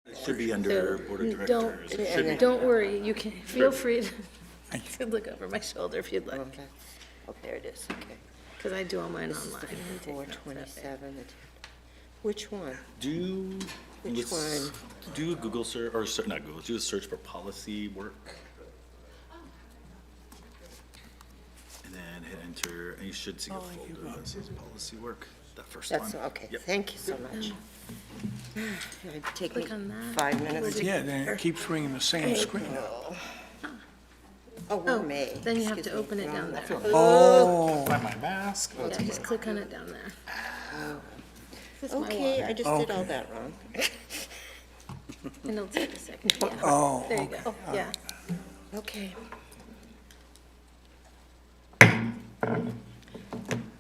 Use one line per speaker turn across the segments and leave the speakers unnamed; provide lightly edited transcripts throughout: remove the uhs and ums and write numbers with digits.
It should be under Board of Directors. It should be.
Don't worry, you can, feel free to look over my shoulder if you'd like,
Okay. Oh, there it is, okay.
because I do all mine
This is
online.
the
and take notes that way.
427. Which one?
Do,
Which
let's
one?
do a Google search, or not Google, do a search for policy work. And then hit enter, and you should see a folder that says policy work, that first one.
That's, okay,
Yep.
thank you so much. It'd take me
Click on that.
5 minutes.
Yeah, then it keeps ringing the same screen.
Oh, we're
Oh,
May.
then you have
Excuse
to
me.
open it down there.
Oh,
Find my mask. Oh,
Yeah, just click on it down there. This is my
Okay,
water,
I just did all
Okay.
that wrong.
and it'll take a second. Yeah.
Oh,
There you go, yeah.
Okay.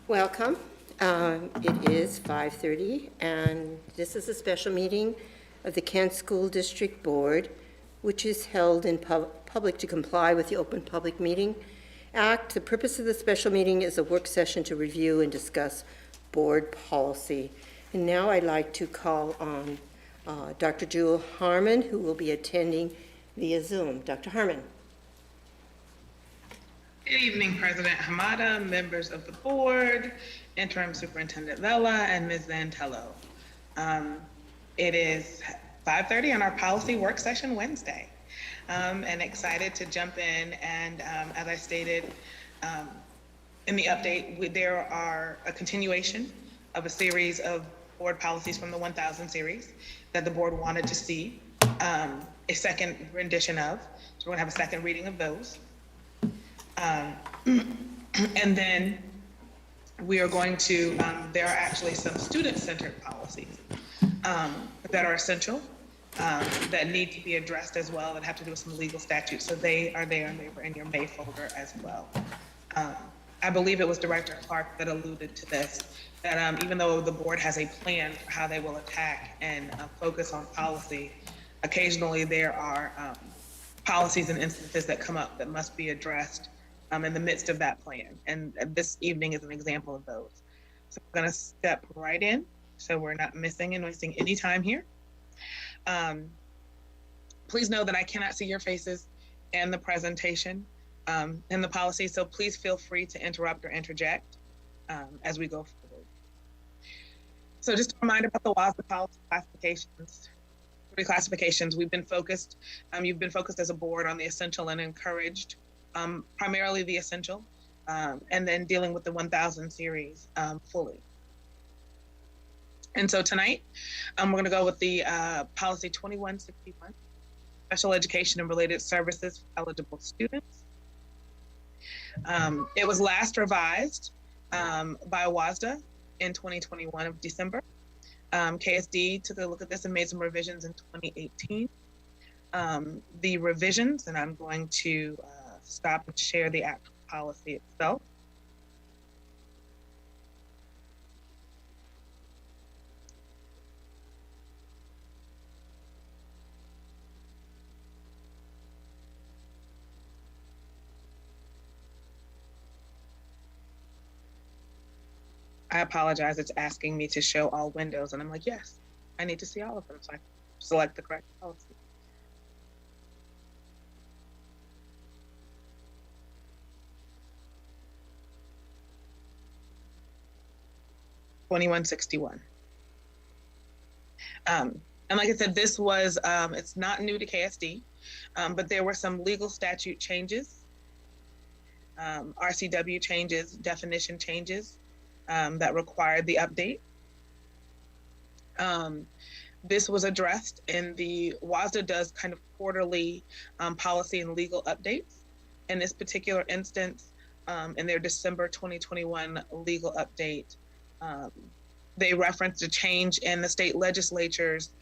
Welcome. It is 5:30, and this is a special meeting of the Kent School District Board, which is held in public to comply with the Open Public Meeting Act. The purpose of the special meeting is a work session to review and discuss board policy. And now I'd like to call on Dr. Jewel Harmon, who will be attending via Zoom. Dr. Harmon.
Good evening, President Hamada, members of the board, Interim Superintendent Vela, and Ms. Zantello. It is 5:30 on our policy work session Wednesday, and excited to jump in. And as I stated in the update, there are a continuation of a series of board policies from the 1000 series that the board wanted to see a second rendition of. So we're gonna have a second reading of those. And then we are going to, there are actually some student-centered policies that are essential, that need to be addressed as well, that have to do with some legal statutes. So they are there and they were in your May folder as well. I believe it was Director Clark that alluded to this, that even though the board has a plan for how they will attack and focus on policy, occasionally there are policies and instances that come up that must be addressed in the midst of that plan. And this evening is an example of those. So we're gonna step right in, so we're not missing and wasting any time here. Please know that I cannot see your faces in the presentation, in the policy, so please feel free to interrupt or interject as we go forward. So just a reminder about the WASDA policy classifications. Reclassifications, we've been focused, you've been focused as a board on the essential and encouraged, primarily the essential, and then dealing with the 1000 series fully. And so tonight, we're gonna go with the policy 2161, special education and related services for eligible students. It was last revised by WASDA in 2021 of December. KSD took a look at this and made some revisions in 2018. The revisions, and I'm going to stop and share the actual policy itself. I apologize, it's asking me to show all windows, and I'm like, yes, I need to see all of them, so I select the correct policy. (2161). And like I said, this was, it's not new to KSD, but there were some legal statute changes, RCW changes, definition changes, that required the update. This was addressed in the, WASDA does kind of quarterly policy and legal updates. In this particular instance, in their December 2021 legal update, they referenced a change in the state legislature's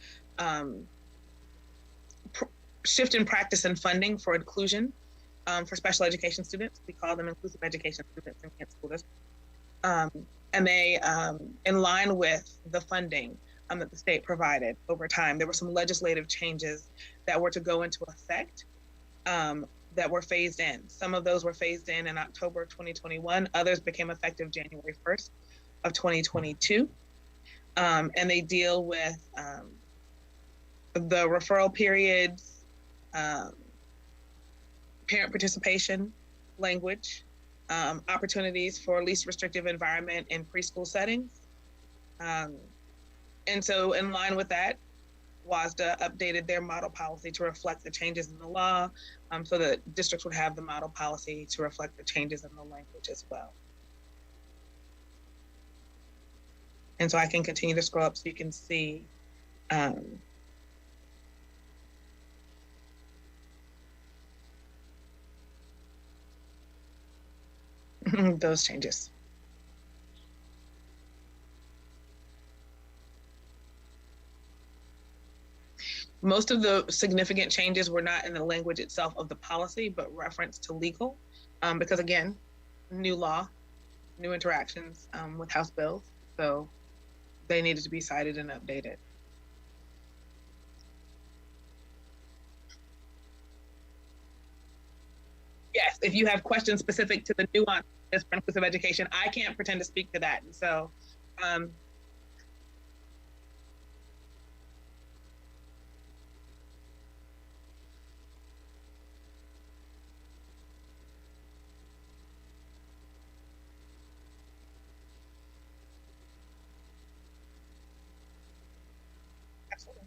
shift in practice and funding for inclusion for special education students. We call them inclusive education students in Kent School District. And they, in line with the funding that the state provided over time, there were some legislative changes that were to go into effect that were phased in. Some of those were phased in October 2021. Others became effective January 1st of 2022. And they deal with the referral periods, parent participation language, opportunities for least restrictive environment in preschool settings. And so in line with that, WASDA updated their model policy to reflect the changes in the law, so that districts would have the model policy to reflect the changes in the language as well. And so I can continue to scroll up so you can see those changes. Most of the significant changes were not in the language itself of the policy, but reference to legal, because again, new law, new interactions with House bills, so they needed to be cited and updated. Yes, if you have questions specific to the nuance of this for inclusive education, I can't pretend to speak to that. And so, absolutely.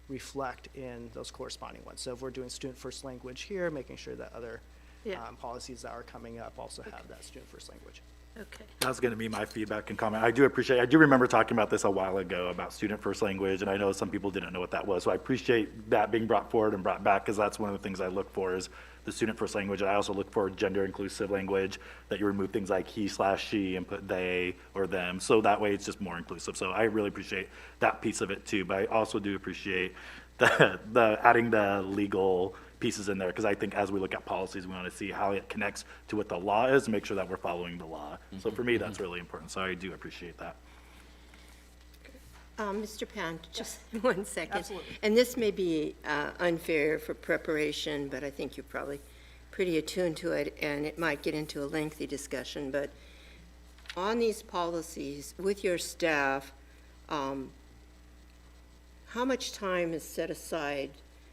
reflect in those corresponding ones. So if we're doing student first language here, making sure that other
Yeah.
policies that are coming up also have that student first language.
Okay.
That's going to be my feedback and comment. I do remember talking about this a while ago about student first language, and I know some people didn't know what that was. So I appreciate that being brought forward and brought back, because that's one of the things I look for is the student first language. I also look for gender inclusive language, that you remove things like he/she and put they or them. So that way it's just more inclusive. So I really appreciate that piece of it too. But I also do appreciate the adding the legal pieces in there, because I think as we look at policies, we want to see how it connects to what the law is and make sure that we're following the law. So for me, that's really important. So I do appreciate that.
Mr. Pan, just 1 second.
Absolutely.
And this may be unfair for preparation, but I think you're probably pretty attuned to it, and it might get into a lengthy discussion. But on these policies, with your staff, how much time is set aside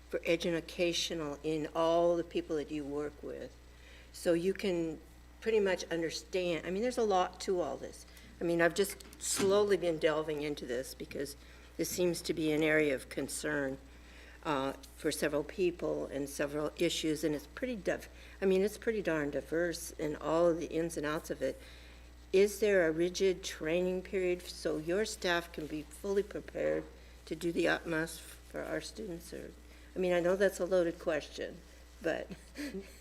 for educational in all the people that you work with? So you can pretty much understand, I mean, there's a lot to all this. I mean, I've just slowly been delving into this because this seems to be an area of concern for several people and several issues, and it's pretty it's pretty darn diverse in all of the ins and outs of it. Is there a rigid training period so your staff can be fully prepared to do the utmost for our students? Or, I mean, I know that's a loaded question, but.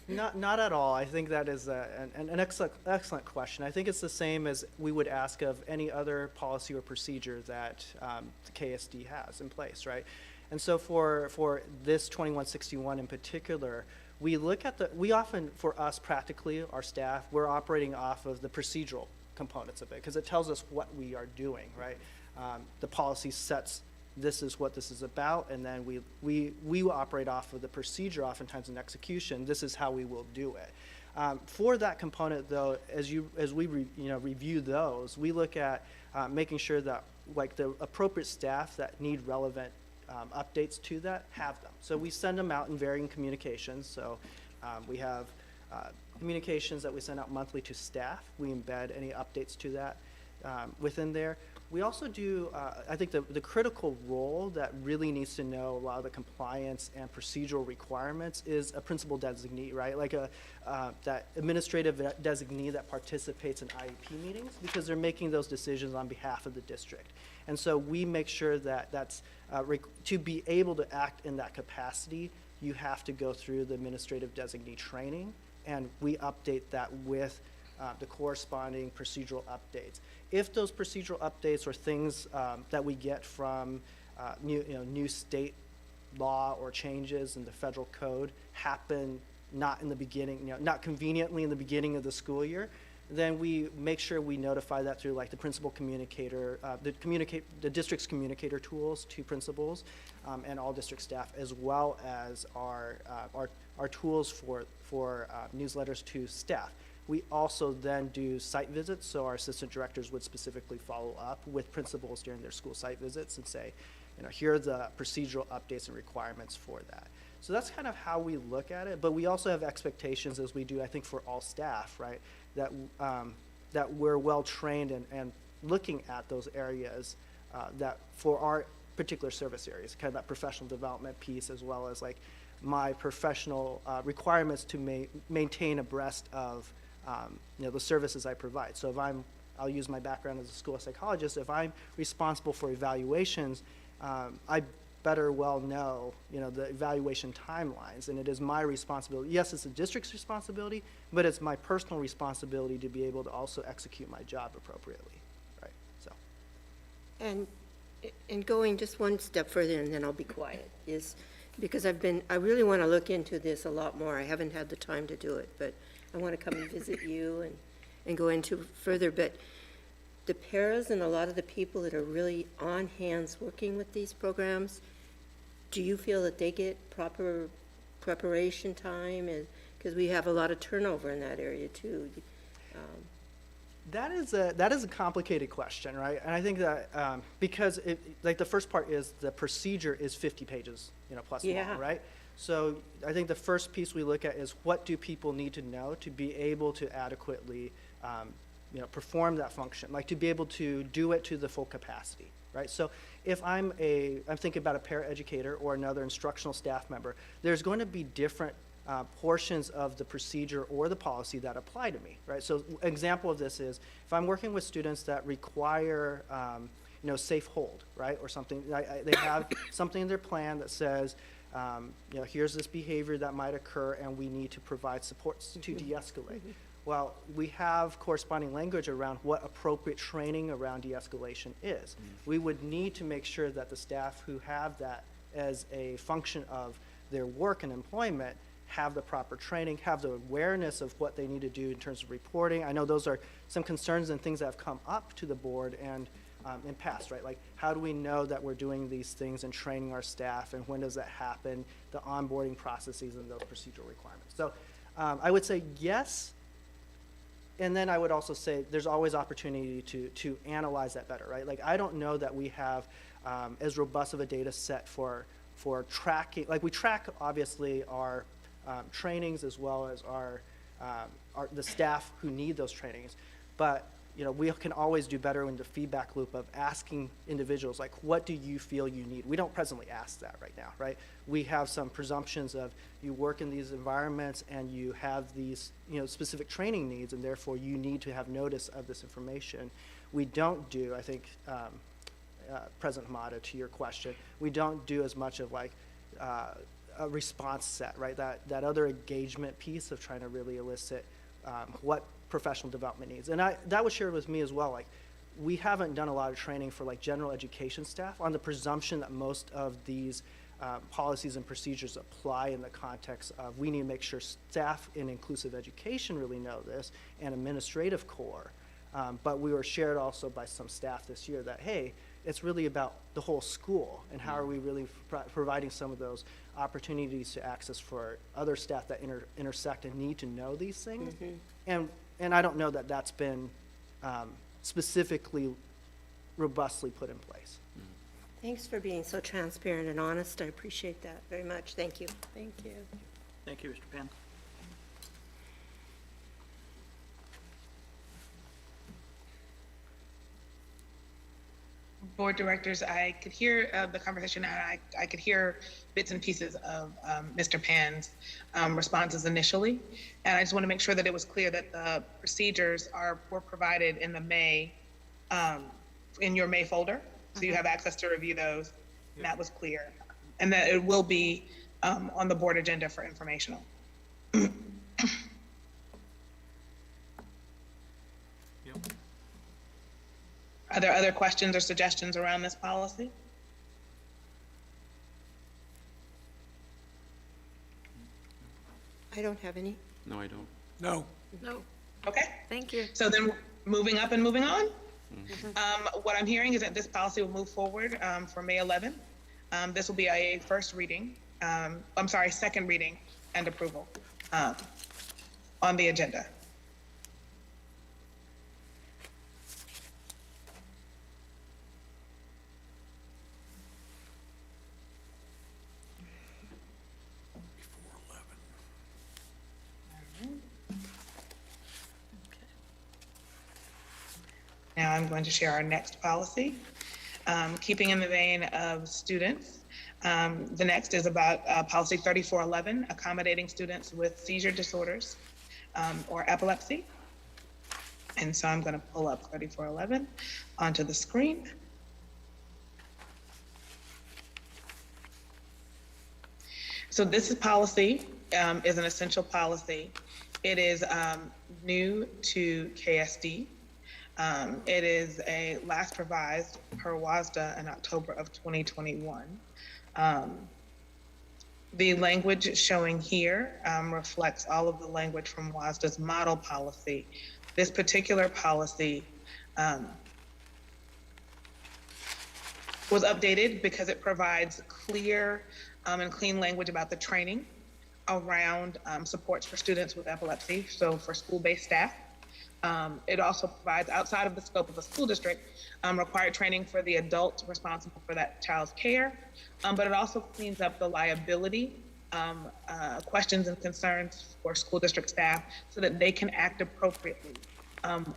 Not at all. I think that is an excellent question. I think it's the same as we would ask of any other policy or procedure that the KSD has in place, right? And so for this 2161 in particular, we look at we often, for us practically, our staff, we're operating off of the procedural components of it, because it tells us what we are doing, right? The policy sets this is what this is about, and then we operate off of the procedure, oftentimes in execution. This is how we will do it. For that component, though, as we review those, we look at making sure that like the appropriate staff that need relevant updates to that have them. So we send them out in varying communications. So we have communications that we send out monthly to staff. We embed any updates to that within there. We also do, I think the critical role that really needs to know a lot of the compliance and procedural requirements is a principal designee, right? Like that administrative designee that participates in IEP meetings, because they're making those decisions on behalf of the district. And so we make sure that that's, to be able to act in that capacity, you have to go through the administrative designee training, and we update that with the corresponding procedural updates. If those procedural updates or things that we get from new state law or changes in the federal code happen not in the beginning, not conveniently in the beginning of the school year, then we make sure we notify that through like the principal communicator, the district's communicator tools to principals and all district staff, as well as our tools for newsletters to staff. We also then do site visits, so our assistant directors would specifically follow up with principals during their school site visits and say, here are the procedural updates and requirements for that. So that's kind of how we look at it, but we also have expectations, as we do, I think, for all staff, right, that we're well trained and looking at those areas that for our particular service areas, kind of that professional development piece, as well as like my professional requirements to maintain abreast of the services I provide. So if I'll use my background as a school psychologist, if I'm responsible for evaluations, I better well know, the evaluation timelines, and it is my responsibility. Yes, it's the district's responsibility, but it's my personal responsibility to be able to also execute my job appropriately, right? So.
And going just one step further, and then I'll be quiet, is because I really want to look into this a lot more. I haven't had the time to do it, but I want to come and visit you and go into further. But the paras and a lot of the people that are really on hands working with these programs, do you feel that they get proper preparation time? Because we have a lot of turnover in that area too.
That is a complicated question, right? And I think that because the first part is the procedure is 50 pages, plus
Yeah.
long, right? So I think the first piece we look at is what do people need to know to be able to adequately, perform that function, like to be able to do it to the full capacity, right? So if I'm thinking about a paraeducator or another instructional staff member, there's going to be different portions of the procedure or the policy that apply to me, right? So example of this is if I'm working with students that require, safe hold, right, or something, they have something in their plan that says, here's this behavior that might occur and we need to provide supports to de-escalate. Well, we have corresponding language around what appropriate training around de-escalation is. We would need to make sure that the staff who have that as a function of their work and employment have the proper training, have the awareness of what they need to do in terms of reporting. I know those are some concerns and things that have come up to the board and in past, right? Like, how do we know that we're doing these things and training our staff, and when does that happen, the onboarding processes and those procedural requirements. So I would say yes, and then I would also say there's always opportunity to analyze that better, right? Like, I don't know that we have as robust of a data set for tracking. Like, we track, obviously, our trainings as well as the staff who need those trainings, but we can always do better in the feedback loop of asking individuals, like, what do you feel you need? We don't presently ask that right now, right? We have some presumptions of you work in these environments and you have these, specific training needs, and therefore you need to have notice of this information. We don't do, I think, President Hamada, to your question, we don't do as much of like a response set, right? That other engagement piece of trying to really elicit what professional development needs. And that was shared with me as well. Like, we haven't done a lot of training for like general education staff on the presumption that most of these policies and procedures apply in the context of we need to make sure staff in inclusive education really know this, and administrative core. But we were shared also by some staff this year that, hey, it's really about the whole school and how are we really providing some of those opportunities to access for other staff that intersect and need to know these things. And I don't know that that's been specifically robustly put in place.
Thanks for being so transparent and honest. I appreciate that very much. Thank you.
Thank you.
Thank you, Mr. Pan.
Board directors, I could hear the conversation, and I could hear bits and pieces of Mr. Pan's responses initially. And I just want to make sure that it was clear that the procedures were provided in the May, in your May folder. So you have access to review those, and that was clear. And that it will be on the board agenda for informational. Are there other questions or suggestions around this policy?
I don't have any.
No, I don't.
No.
No,
Okay,
thank you.
so then moving up and moving on. What I'm hearing is that this policy will move forward for May 11th. This will be a first reading, second reading and approval on the agenda. Now I'm going to share our next policy. Keeping in the vein of students, the next is about policy 3411, accommodating students with seizure disorders or epilepsy. And so I'm going to pull up 3411 onto the screen. So this policy is an essential policy. It is new to KSD. It is last revised per WASDA in October of 2021. The language showing here reflects all of the language from WASDA's model policy. This particular policy was updated because it provides clear and clean language about the training around supports for students with epilepsy, so for school-based staff. It also provides, outside of the scope of a school district, required training for the adult responsible for that child's care, but it also cleans up the liability questions and concerns for school district staff so that they can act appropriately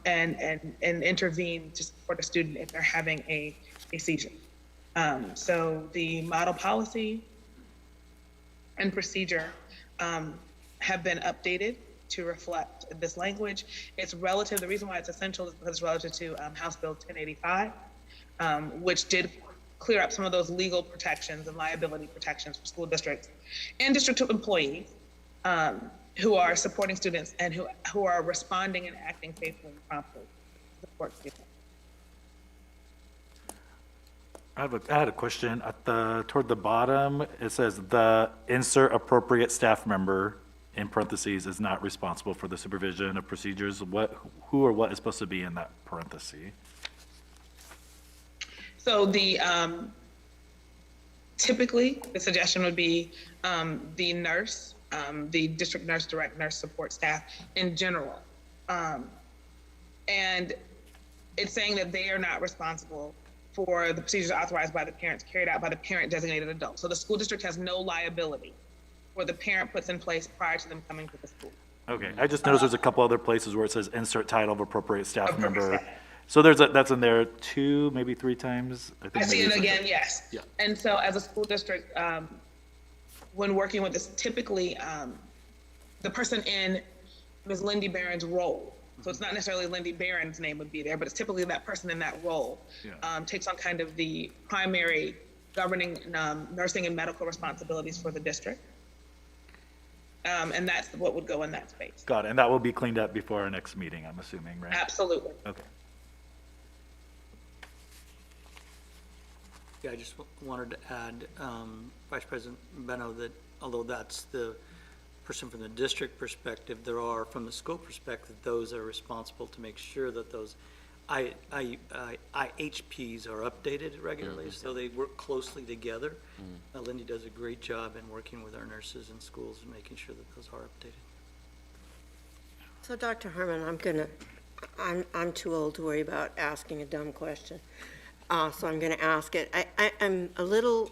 and intervene to support a student if they're having a a seizure. So the model policy and procedure have been updated to reflect this language. It's relative, the reason why it's essential is because it's relative to House Bill 1085, which did clear up some of those legal protections and liability protections for school districts and district employees who are supporting students and who are responding and acting faithfully and promptly to support students.
I had a question. Toward the bottom, it says the insert appropriate staff member, in parentheses, is not responsible for the supervision of procedures. Who or what is supposed to be in that parenthesis?
So typically, the suggestion would be the nurse, the district nurse, direct nurse support staff in general. And it's saying that they are not responsible for the procedures authorized by the parents carried out by the parent designated adult. So the school district has no liability for the parent puts in place prior to them coming to the school.
Okay, I just noticed there's a couple other places where it says insert title of appropriate staff
Appropriate
member.
staff.
So that's in there 2, maybe 3 times? think
I see
maybe
it
it's like-
again, yes.
Yeah.
And so as a school district, when working with this, typically the person in Ms. Lindy Barron's role, so it's not necessarily Lindy Barron's name would be there, but it's typically that person in that role takes on kind of the primary governing nursing and medical responsibilities for the district. And that's what would go in that space.
Got it, and that will be cleaned up before our next meeting, I'm assuming, right?
Absolutely.
Okay.
Yeah, I just wanted to add, Vice President Beno, that although that's the person from the district perspective, there are, from the school perspective, those that are responsible to make sure that those IHPs are updated regularly, so they work closely together. Lindy does a great job in working with our nurses in schools and making sure that those are updated.
So Dr. Harmon, I'm too old to worry about asking a dumb question, so I'm gonna ask it. I'm a little,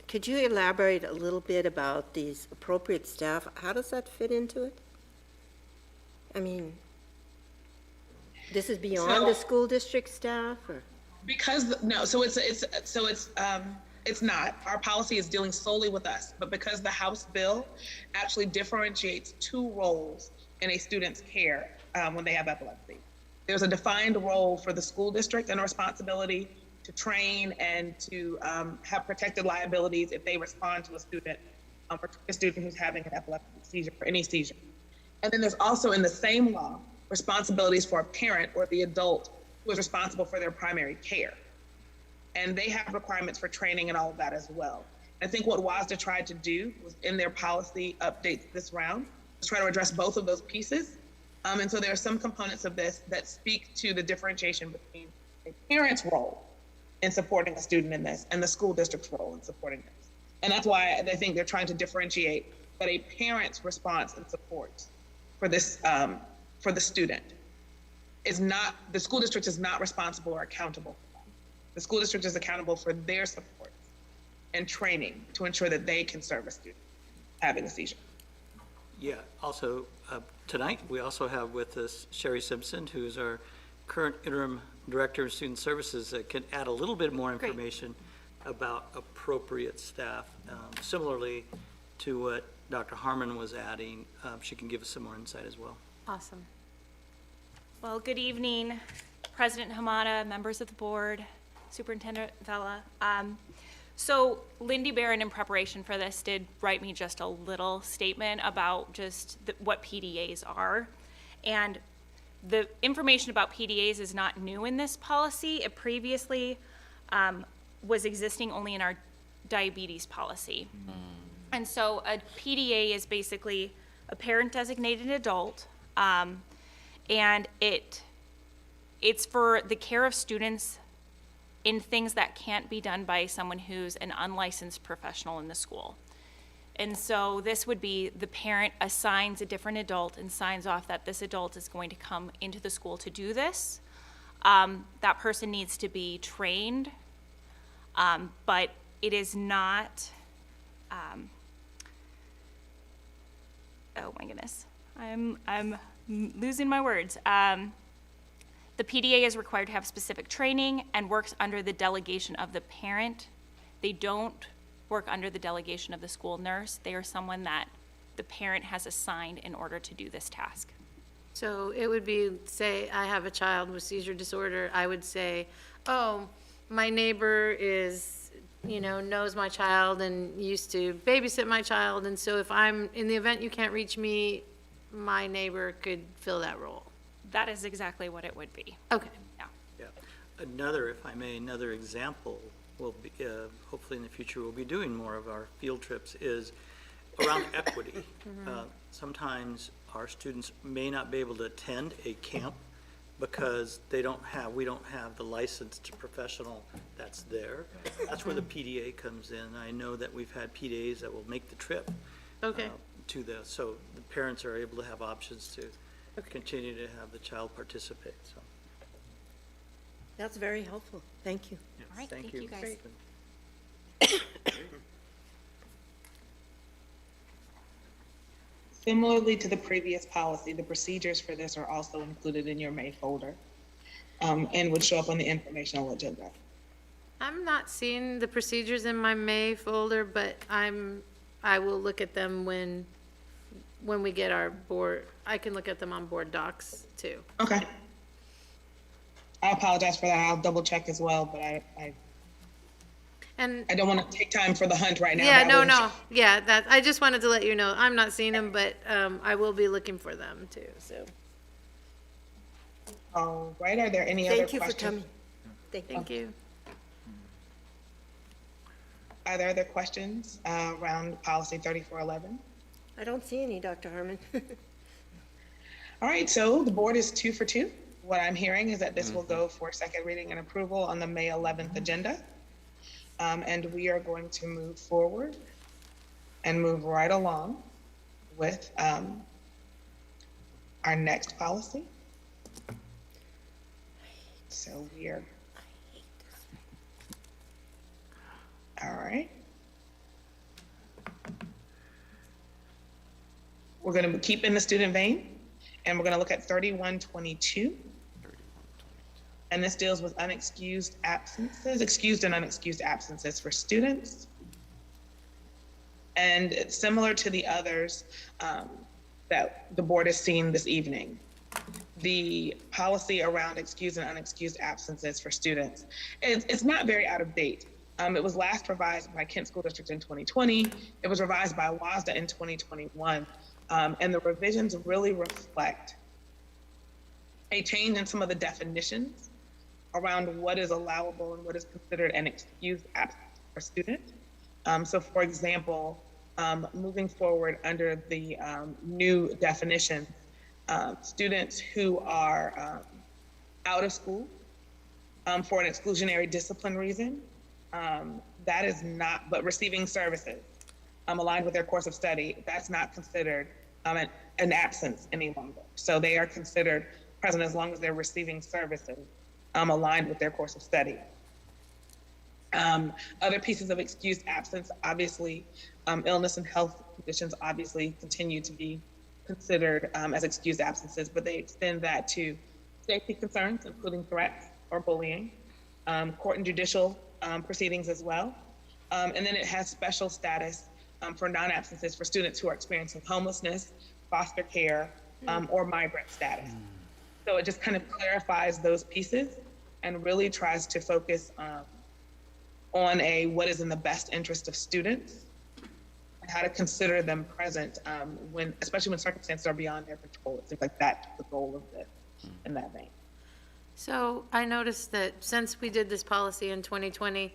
could you elaborate a little bit about these appropriate staff? How does that fit into it? I mean, this is beyond the school district staff, or?
Because, no, so it's not. Our policy is dealing solely with us, but because the House bill actually differentiates 2 roles in a student's care when they have epilepsy. There's a defined role for the school district and a responsibility to train and to have protected liabilities if they respond to a student who's having an epileptic seizure or any seizure. And then there's also in the same law, responsibilities for a parent or the adult who is responsible for their primary care. And they have requirements for training and all of that as well. I think what WASDA tried to do was in their policy updates this round, was try to address both of those pieces. And so there are some components of this that speak to the differentiation between a parent's role in supporting a student in this and the school district's role in supporting this. And that's why I think they're trying to differentiate that a parent's response and support for this, for the student is not, the school district is not responsible or accountable for that. The school district is accountable for their support and training to ensure that they can serve a student having a seizure.
Yeah, also, tonight, we also have with us Sherry Simpson, who is our current interim director of student services, that can add a little bit more information about appropriate staff. Similarly to what Dr. Harmon was adding, she can give us some more insight as well.
Awesome. Well, good evening, President Hamada, members of the board, Superintendent Vela. So Lindy Barron, in preparation for this, did write me just a little statement about just what PDAs are. And the information about PDAs is not new in this policy. It previously was existing only in our diabetes policy. And so a PDA is basically a parent-designated adult, and it's for the care of students in things that can't be done by someone who's an unlicensed professional in the school. And so this would be the parent assigns a different adult and signs off that this adult is going to come into the school to do this. That person needs to be trained, but it is not, oh my goodness, I'm losing my words. The PDA is required to have specific training and works under the delegation of the parent. They don't work under the delegation of the school nurse. They are someone that the parent has assigned in order to do this task.
So it would be, say, I have a child with seizure disorder, I would say, oh, my neighbor is, knows my child and used to babysit my child, and so if I'm, in the event you can't reach me, my neighbor could fill that role.
That is exactly what it would be.
Okay.
Yeah.
Yeah. Another, if I may, another example will be, hopefully in the future, we'll be doing more of our field trips, is around equity. Sometimes our students may not be able to attend a camp because we don't have the licensed professional that's there. That's where the PDA comes in. I know that we've had PDAs that will make the trip
Okay.
to so the parents are able to have options to continue to have the child participate, so.
That's very helpful. Thank you.
All right, thank you guys.
Similarly to the previous policy, the procedures for this are also included in your May folder, and would show up on the informational agenda.
I'm not seeing the procedures in my May folder, but I will look at them when we get our board, I can look at them on BoardDocs too.
Okay. I apologize for that. I'll double check as well, but I
And,
don't want to take time for the hunt right now.
yeah,
but I will
no,
check.
yeah, I just wanted to let you know, I'm not seeing them, but, I will be looking for them too, so.
All right, are there any other
Thank
questions?
you for coming. Thank you.
Thank you.
Are there other questions around policy 3411?
I don't see any, Dr. Harmon.
All right, so the board is 2 for 2. What I'm hearing is that this will go for second reading and approval on the May 11th agenda. And we are going to move forward and move right along with our next policy. So we are, all right. We're going to keep in the student vein, and we're going to look at 3122. And this deals with unexcused absences, excused and unexcused absences for students. And it's similar to the others that the board has seen this evening. The policy around excused and unexcused absences for students, it's not very out of date. It was last revised by Kent School District in 2020. It was revised by WASDA in 2021. And the revisions really reflect a change in some of the definitions around what is allowable and what is considered an excused absence for a student. So for example, moving forward under the new definition, students who are out of school for an exclusionary discipline reason, that is not, but receiving services aligned with their course of study, that's not considered an absence any longer. So they are considered present as long as they're receiving services aligned with their course of study. Other pieces of excused absence, obviously, illness and health conditions obviously continue to be considered as excused absences, but they extend that to safety concerns, including threats or bullying, court and judicial proceedings as well. And then it has special status for non-absences for students who are experiencing homelessness, foster care, or migrant status. So it just kind of clarifies those pieces and really tries to focus on what is in the best interest of students and how to consider them present especially when circumstances are beyond their control. It seems like that's the goal of this in that vein.
So I noticed that since we did this policy in 2020,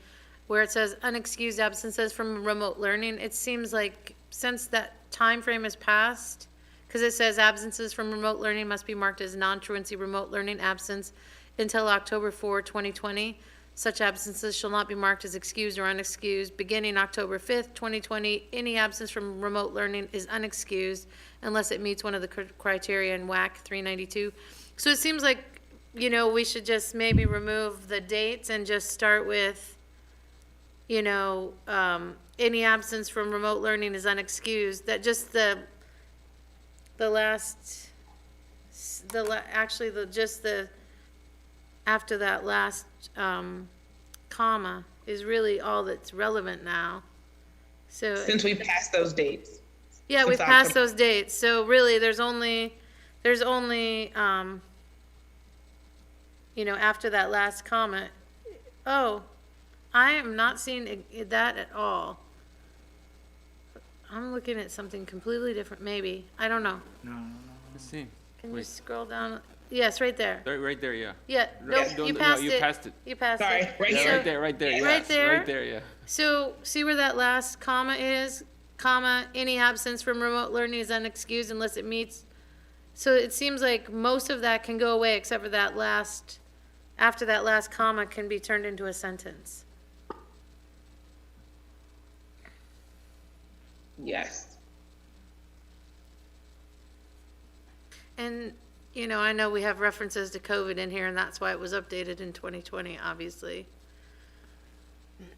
where it says unexcused absences from remote learning, it seems like since that time frame has passed, because it says absences from remote learning must be marked as non-truancy remote learning absence until October 4, 2020. Such absences shall not be marked as excused or unexcused. Beginning October 5th, 2020, any absence from remote learning is unexcused unless it meets one of the criteria in WAC 392. So it seems like, we should just maybe remove the dates and just start with, any absence from remote learning is unexcused. That just after that last, comma is really all that's relevant now. So,
Since we passed those dates.
yeah, we've
since
passed
October.
those dates, so really, there's only, after that last comment, oh, I am not seeing that at all. I'm looking at something completely different, maybe, I don't know.
Let's see.
Can you
Wait.
scroll down? Yes, right there.
Right there, yeah.
Yeah, no,
Right,
you
no,
passed
you
it.
passed it.
You passed it.
Sorry, right
Yeah,
here.
right there, yes.
Right there?
Right there, yeah.
So, see where that last comma is? Comma, any absence from remote learning is unexcused unless it meets. So it seems like most of that can go away except for that last, after that last comma can be turned into a sentence.
Yes.
And, I know we have references to COVID in here and that's why it was updated in 2020, obviously.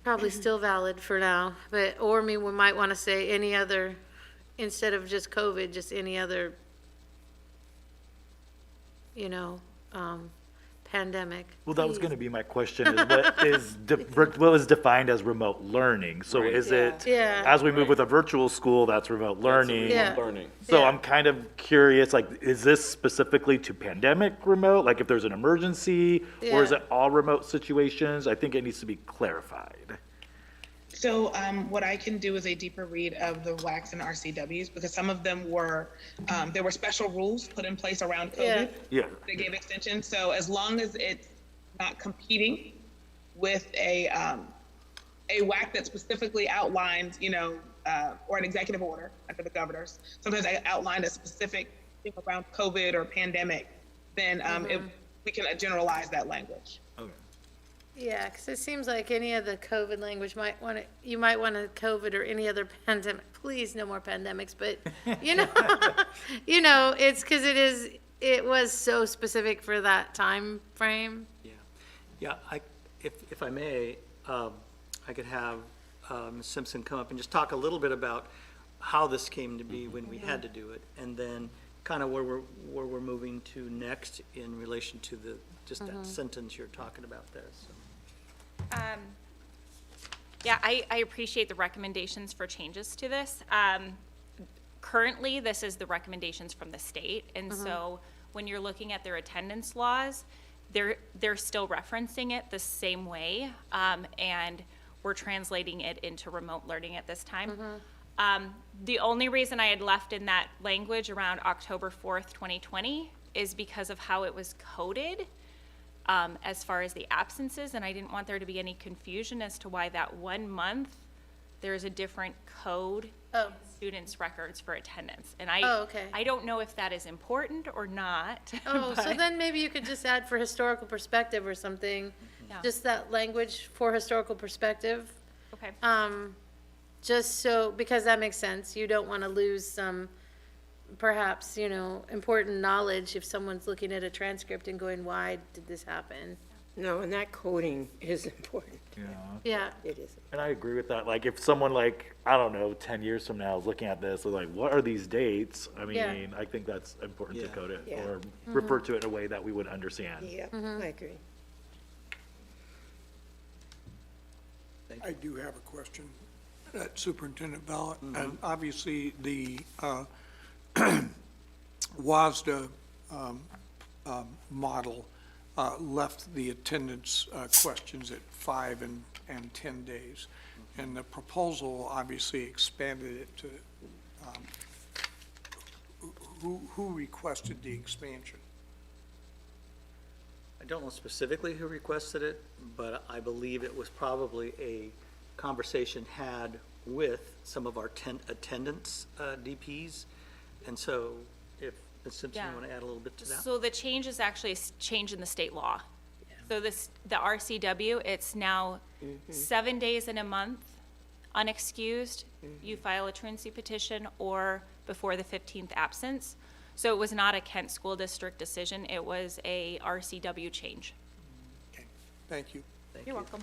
Probably still valid for now, but, or we might want to say any other, instead of just COVID, just any other, pandemic.
Well, that was
Please.
going to be my question, is what is defined as remote learning? So is it,
Yeah.
as we move with a virtual school, that's remote learning?
Yeah.
Learning.
So
Yeah.
I'm kind of curious, like, is this specifically to pandemic remote? Like if there's an emergency, or is
Yeah.
it all remote situations? I think it needs to be clarified.
So what I can do is a deeper read of the WACs and RCWs, because some of them were, there were special rules put in place around COVID.
Yeah.
They gave extensions, so as long as it's not competing with a WAC that specifically outlines, or an executive order under the governors, sometimes I outlined a specific thing around COVID or pandemic, then we can generalize that language.
Yeah, because it seems like any of the COVID language you might want to COVID or any other pandemic, please, no more pandemics, but, it's because it was so specific for that time frame.
Yeah, if I may, I could have Ms. Simpson come up and just talk a little bit about how this came to be when we had to do it, and then kind of where we're moving to next in relation to just that sentence you're talking about there, so.
Yeah, I appreciate the recommendations for changes to this. Currently, this is the recommendations from the state, and so when you're looking at their attendance laws, they're still referencing it the same way, and we're translating it into remote learning at this time. The only reason I had left in that language around October 4th, 2020 is because of how it was coded. As far as the absences, and I didn't want there to be any confusion as to why that 1 month, there's a different code in students' records for attendance. And
Okay.
I don't know if that is important or not.
Oh, so
but-
then maybe you could just add for historical perspective or something,
Yeah.
just that language for historical perspective.
Okay.
Just so, because that makes sense, you don't want to lose some, perhaps, important knowledge if someone's looking at a transcript and going, why did this happen?
No, and that coding is important.
Yeah,
It is.
And I agree with that. Like if someone like, I don't know, 10 years from now is looking at this, they're like, what are these dates? I mean,
Yeah.
I think that's important to
Yeah.
code it
Yeah.
or refer to it in a way that we would understand.
Yeah, I agree.
I do have a question. Superintendent Valla, and obviously the WASDA model left the attendance questions at 5 and 10 days. And the proposal obviously expanded it to, who requested the expansion?
I don't know specifically who requested it, but I believe it was probably a conversation had with some of our attendance DPs. And so if Ms. Simpson, you
Yeah.
want to add a little bit to that?
So the change is actually a change in the state law. So the RCW, it's now 7 days in a month, unexcused, you file a truancy petition or before the 15th absence. So it was not a Kent School District decision, it was a RCW change.
Okay, thank you.
Thank
You're
you.
welcome.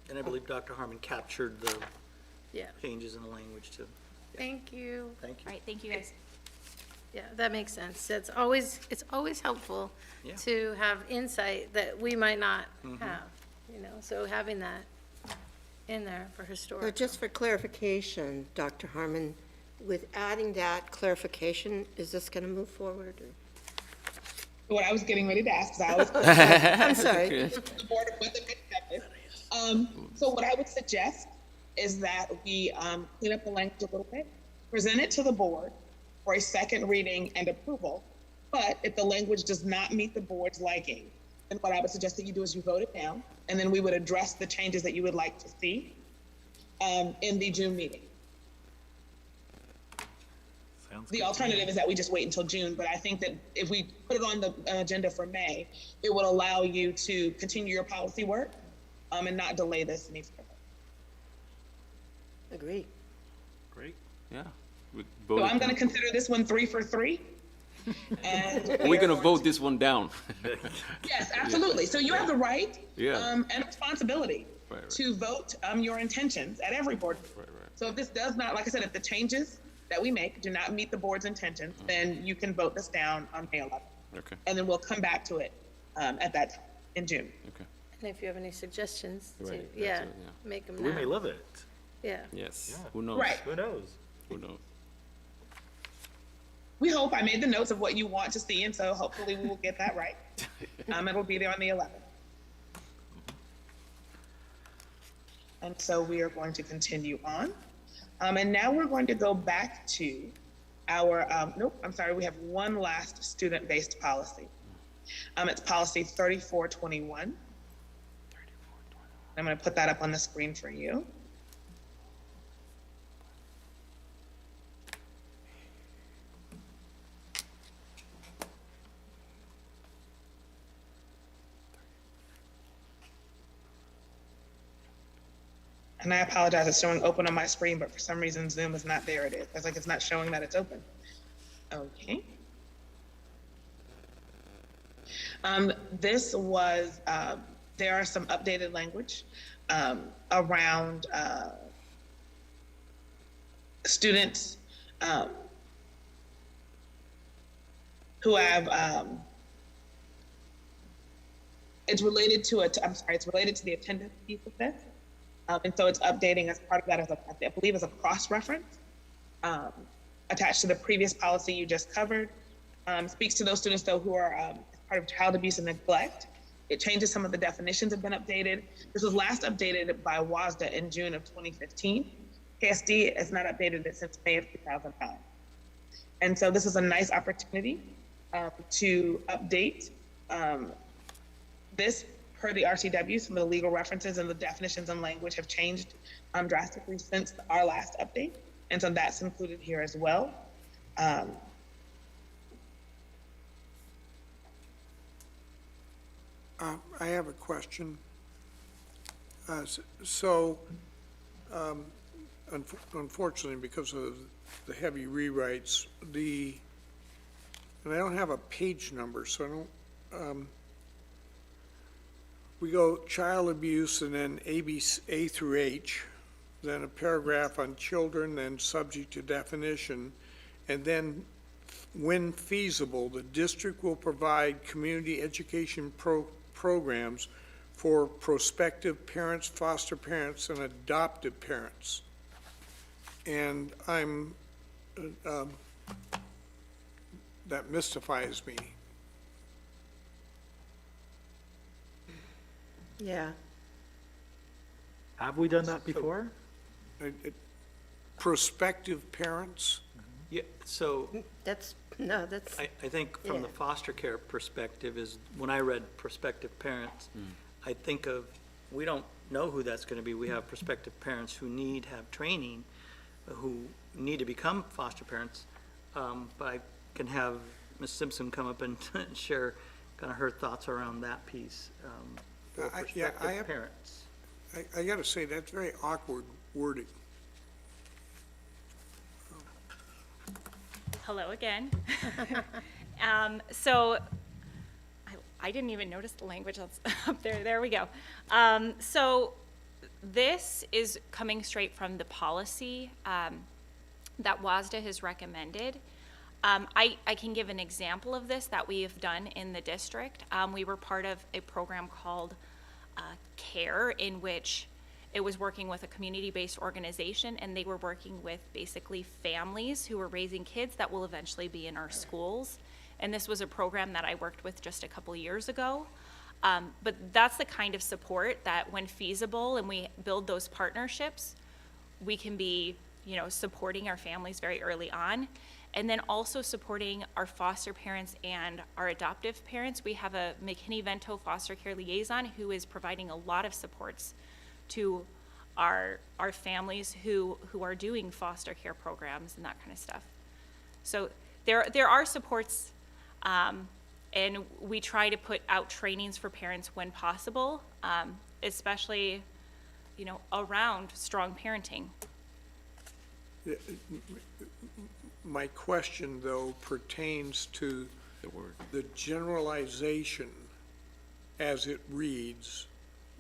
And I believe Dr. Harmon captured the
yeah.
changes in the language too.
Thank you.
Thank
All
you.
right, thank you guys.
Yeah, that makes sense. It's always helpful
Yeah.
to have insight that we might not have, you know, so having that in there for
So
historical.
just for clarification, Dr. Harmon, with adding that clarification, is this going to move forward? Or?
What I was getting ready to ask, 'cause I was
I'm sorry.
the board of what the next step is. So what I would suggest is that we clean up the language a little bit, present it to the board for a second reading and approval. But if the language does not meet the board's liking, then what I would suggest that you do is you vote it down, and then we would address the changes that you would like to see in the June meeting.
Sounds
The
good.
alternative is that we just wait until June, but I think that if we put it on the agenda for May, it would allow you to continue your policy work and not delay this any further.
Agree.
Great.
Yeah. We
So
vote
I'm
it
going to
down.
consider this one 3 for 3. And
We're gonna vote this one down.
Yes, absolutely. So you have the right
Yeah.
and responsibility
Right, right.
to vote your intentions at every board.
Right, right.
So if this does not, like I said, if the changes that we make do not meet the board's intentions, then you can vote this down on May 11th.
Okay,
And then we'll come back to it at that time in June.
okay.
And if you have any suggestions, to,
Right, that's
yeah,
it, yeah.
make them
We may
now.
love it.
Yeah.
Yes.
Yeah.
Who knows?
Right.
Who knows?
Who knows?
We hope. I made the notes of what you want to see, and so hopefully we will get that right. It'll be there on the 11th. And so we are going to continue on. And now we're going to go back to our, nope, I'm sorry, we have one last student-based policy. It's policy 3421. I'm going to put that up on the screen for you. And I apologize, it's showing open on my screen, but for some reason Zoom is not there. It is. It's like it's not showing that it's open. Okay. This was, there are some updated language around students who have, it's related to it's related to the attendance piece of this. And so it's updating as part of that as I believe as a cross-reference attached to the previous policy you just covered. Speaks to those students though who are part of child abuse and neglect. It changes some of the definitions have been updated. This was last updated by WASDA in June of 2015. KSD has not updated it since May of 2009. And so this is a nice opportunity to update this per the RCW. Some of the legal references and the definitions and language have changed drastically since our last update. And so that's included here as well.
I have a question. Unfortunately, because of the heavy rewrites, and I don't have a page number, so I don't, we go child abuse and then A through H, then a paragraph on children, then subject to definition, and then when feasible, the district will provide community education programs for prospective parents, foster parents, and adoptive parents. And that mystifies me.
Yeah.
Have we done that before?
Prospective parents?
Yeah, so
That's,
I think from the
Yeah.
foster care perspective is, when I read prospective parents, I think of, we don't know who that's gonna be. We have prospective parents who have training, who need to become foster parents. But I can have Ms. Simpson come up and share kind of her thoughts around that piece, for
Yeah,
prospective parents.
I gotta say, that's very awkward wording.
Hello again. So I didn't even notice the language that's up there. There we go. So this is coming straight from the policy that WASDA has recommended. I can give an example of this that we have done in the district. We were part of a program called CARE, in which it was working with a community-based organization, and they were working with basically families who were raising kids that will eventually be in our schools. And this was a program that I worked with just a couple years ago. But that's the kind of support that, when feasible and we build those partnerships, we can be, supporting our families very early on. And then also supporting our foster parents and our adoptive parents. We have a McKinney-Vento foster care liaison who is providing a lot of supports to our families who are doing foster care programs and that kind of stuff. So there are supports, and we try to put out trainings for parents when possible, especially, around strong parenting.
My question, though, pertains to the generalization as it reads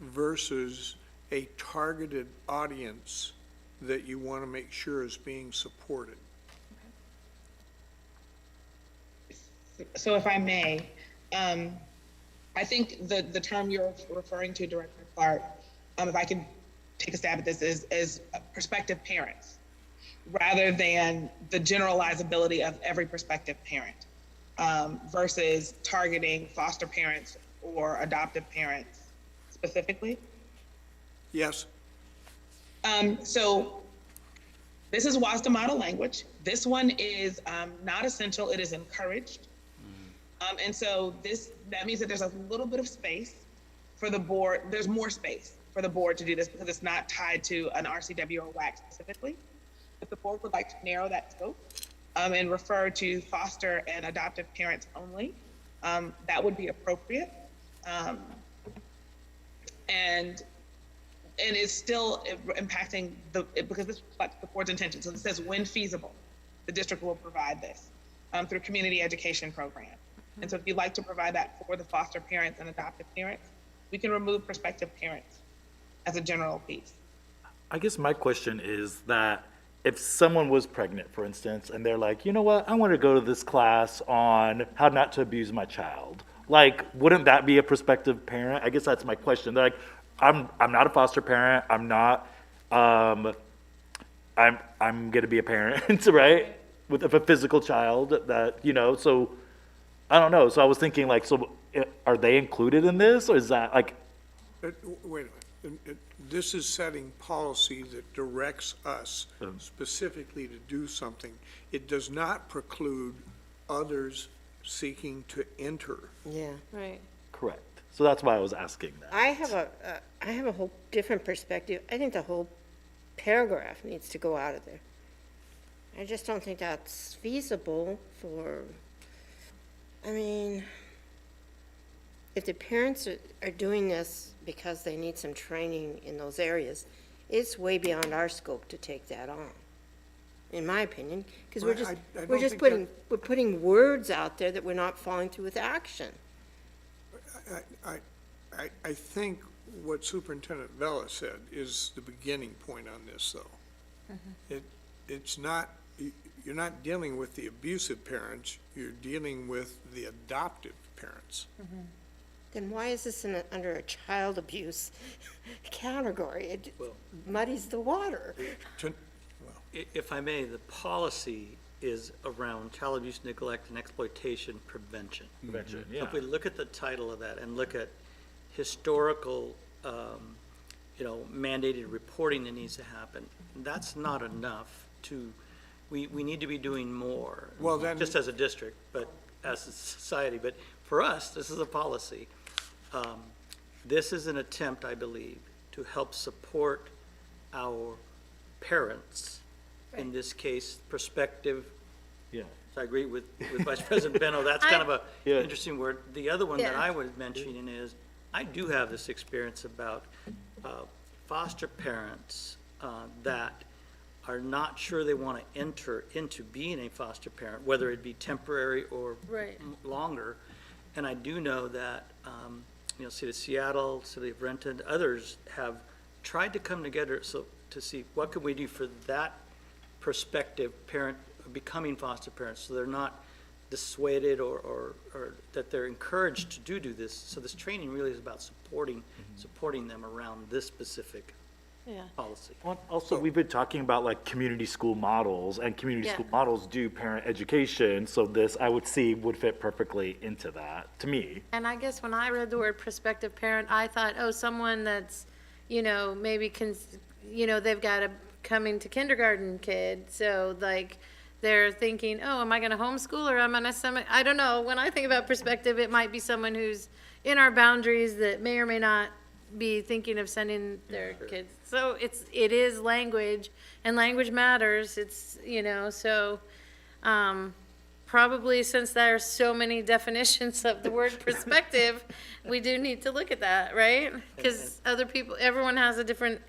versus a targeted audience that you want to make sure is being supported.
So if I may, I think the term you're referring to, Director Clark, if I can take a stab at this, is prospective parents, rather than the generalizability of every prospective parent, versus targeting foster parents or adoptive parents specifically.
Yes?
So this is WASDA model language. This one is not essential, it is encouraged. And so that means that there's a little bit of space for the board. There's more space for the board to do this because it's not tied to an RCW or WAC specifically. If the board would like to narrow that scope and refer to foster and adoptive parents only, that would be appropriate. And it's still impacting because this reflects the board's intention. So it says, when feasible, the district will provide this through community education program. And so if you'd like to provide that for the foster parents and adoptive parents, we can remove prospective parents as a general piece.
I guess my question is that if someone was pregnant, for instance, and they're like, you know what, I want to go to this class on how not to abuse my child. Like, wouldn't that be a prospective parent? I guess that's my question. They're like, I'm not a foster parent. I'm not, I'm going to be a parent, right? With a physical child that, so I don't know. So I was thinking like, so are they included in this, or is that like?
Wait a minute. This is setting policy that directs us specifically to do something. It does not preclude others seeking to enter.
Yeah.
Right.
Correct. So that's why I was asking that.
I have a whole different perspective. I think the whole paragraph needs to go out of there. I just don't think that's feasible for, if the parents are doing this because they need some training in those areas, it's way beyond our scope to take that on, in my opinion, because
Well, I don't think
we're putting words out there that we're not following through with action.
I think what Superintendent Vela said is the beginning point on this, though. It's not, you're not dealing with the abusive parents, you're dealing with the adoptive parents.
Then why is this under a child abuse category? It muddies the water.
If I may, the policy is around child abuse, neglect, and exploitation prevention.
Prevention,
So
yeah.
if we look at the title of that and look at historical, mandated reporting that needs to happen, that's not enough we need to be doing more.
Well, then-
Just as a district, but as a society, but for us, this is a policy. This is an attempt, I believe, to help support our parents, in this case, prospective.
Yeah.
So I agree with Vice President Beno, that's kind of a
Yeah.
interesting word. The other one that
Yeah.
I was mentioning is, I do have this experience about foster parents that are not sure they want to enter into being a foster parent, whether it be temporary or
Right.
longer. And I do know that, City of Seattle, City of Renton, others have tried to come together to see what can we do for that prospective parent, becoming foster parents, so they're not dissuaded or that they're encouraged to do this. So this training really is about supporting them around this specific
Yeah.
policy.
Well, also, we've been talking about like community school models, and community
Yeah.
school models do parent education, so this, I would see, would fit perfectly into that, to me.
And I guess when I read the word prospective parent, I thought, oh, someone that's, maybe they've got a coming to kindergarten kid, so like, they're thinking, oh, am I gonna homeschool or am I gonna, I don't know. When I think about perspective, it might be someone who's in our boundaries that may or may not be thinking of sending their kids. So it is language, and language matters. It's, so, probably since there are so many definitions of the word perspective, we do need to look at that, right? Because other people, everyone has a different,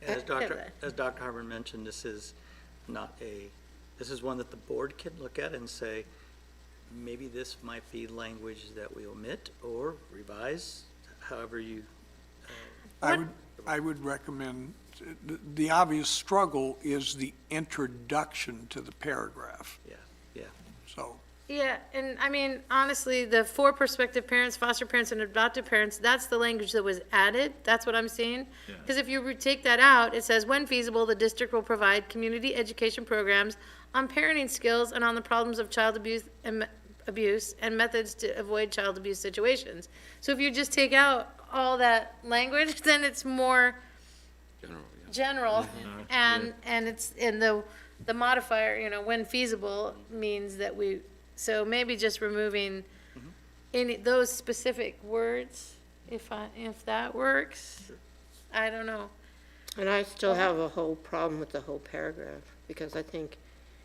As Dr. Harmon mentioned, this is this is one that the board can look at and say, maybe this might be language that we omit or revise, however you.
I would recommend, the obvious struggle is the introduction to the paragraph,
Yeah.
so.
Yeah, and I mean, honestly, the for prospective parents, foster parents, and adoptive parents, that's the language that was added. That's what I'm seeing. Because if you take that out, it says, when feasible, the district will provide community education programs on parenting skills and on the problems of child abuse and methods to avoid child abuse situations. So if you just take out all that language, then it's more general, and it's in the modifier, when feasible means that so maybe just removing any, those specific words, if that works. I don't know.
And I still have a whole problem with the whole paragraph, because I think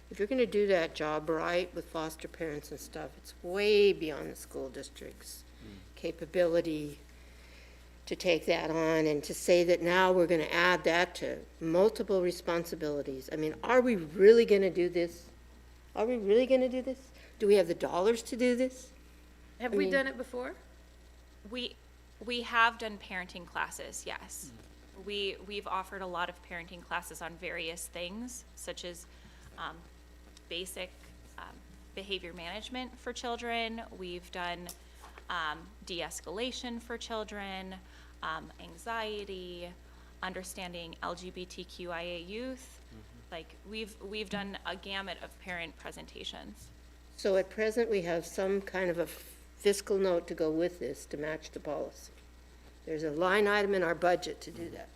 if you're gonna do that job right with foster parents and stuff, it's way beyond the school district's capability to take that on, and to say that now we're gonna add that to multiple responsibilities. I mean, are we really gonna do this? Are we really gonna do this? Do we have the dollars to do this?
Have we done it before?
We have done parenting classes, yes. We've offered a lot of parenting classes on various things, such as basic behavior management for children. We've done de-escalation for children, anxiety, understanding LGBTQIA youth. Like, we've done a gamut of parent presentations.
So at present, we have some kind of a fiscal note to go with this to match the policy. There's a line item in our budget to do that.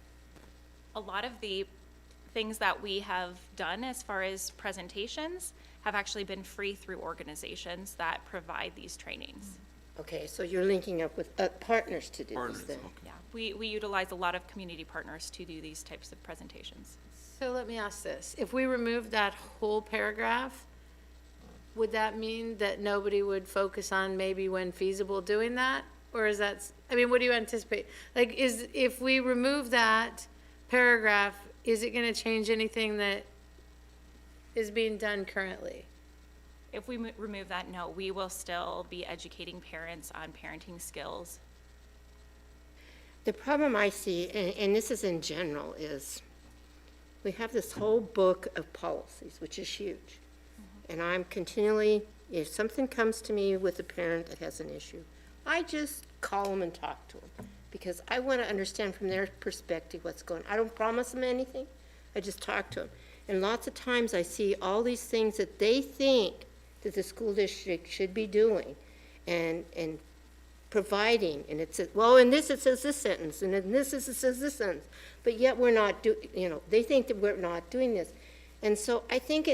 A lot of the things that we have done as far as presentations have actually been free through organizations that provide these trainings.
Okay, so you're linking up with partners to do this
Partners,
then?
Yeah, we utilize a lot of community partners to do these types of presentations.
So let me ask this. If we remove that whole paragraph, would that mean that nobody would focus on maybe when feasible doing that? Or is that, what do you anticipate? Like, if we remove that paragraph, is it gonna change anything that is being done currently?
If we remove that, no, we will still be educating parents on parenting skills.
The problem I see, and this is in general, is we have this whole book of policies, which is huge. And I'm continually, if something comes to me with a parent that has an issue, I just call them and talk to them, because I want to understand from their perspective what's going on. I don't promise them anything, I just talk to them. And lots of times I see all these things that they think that the school district should be doing and providing, and it says, well, in this it says this sentence, and in this it says this sentence, but yet we're not they think that we're not doing this. And so I think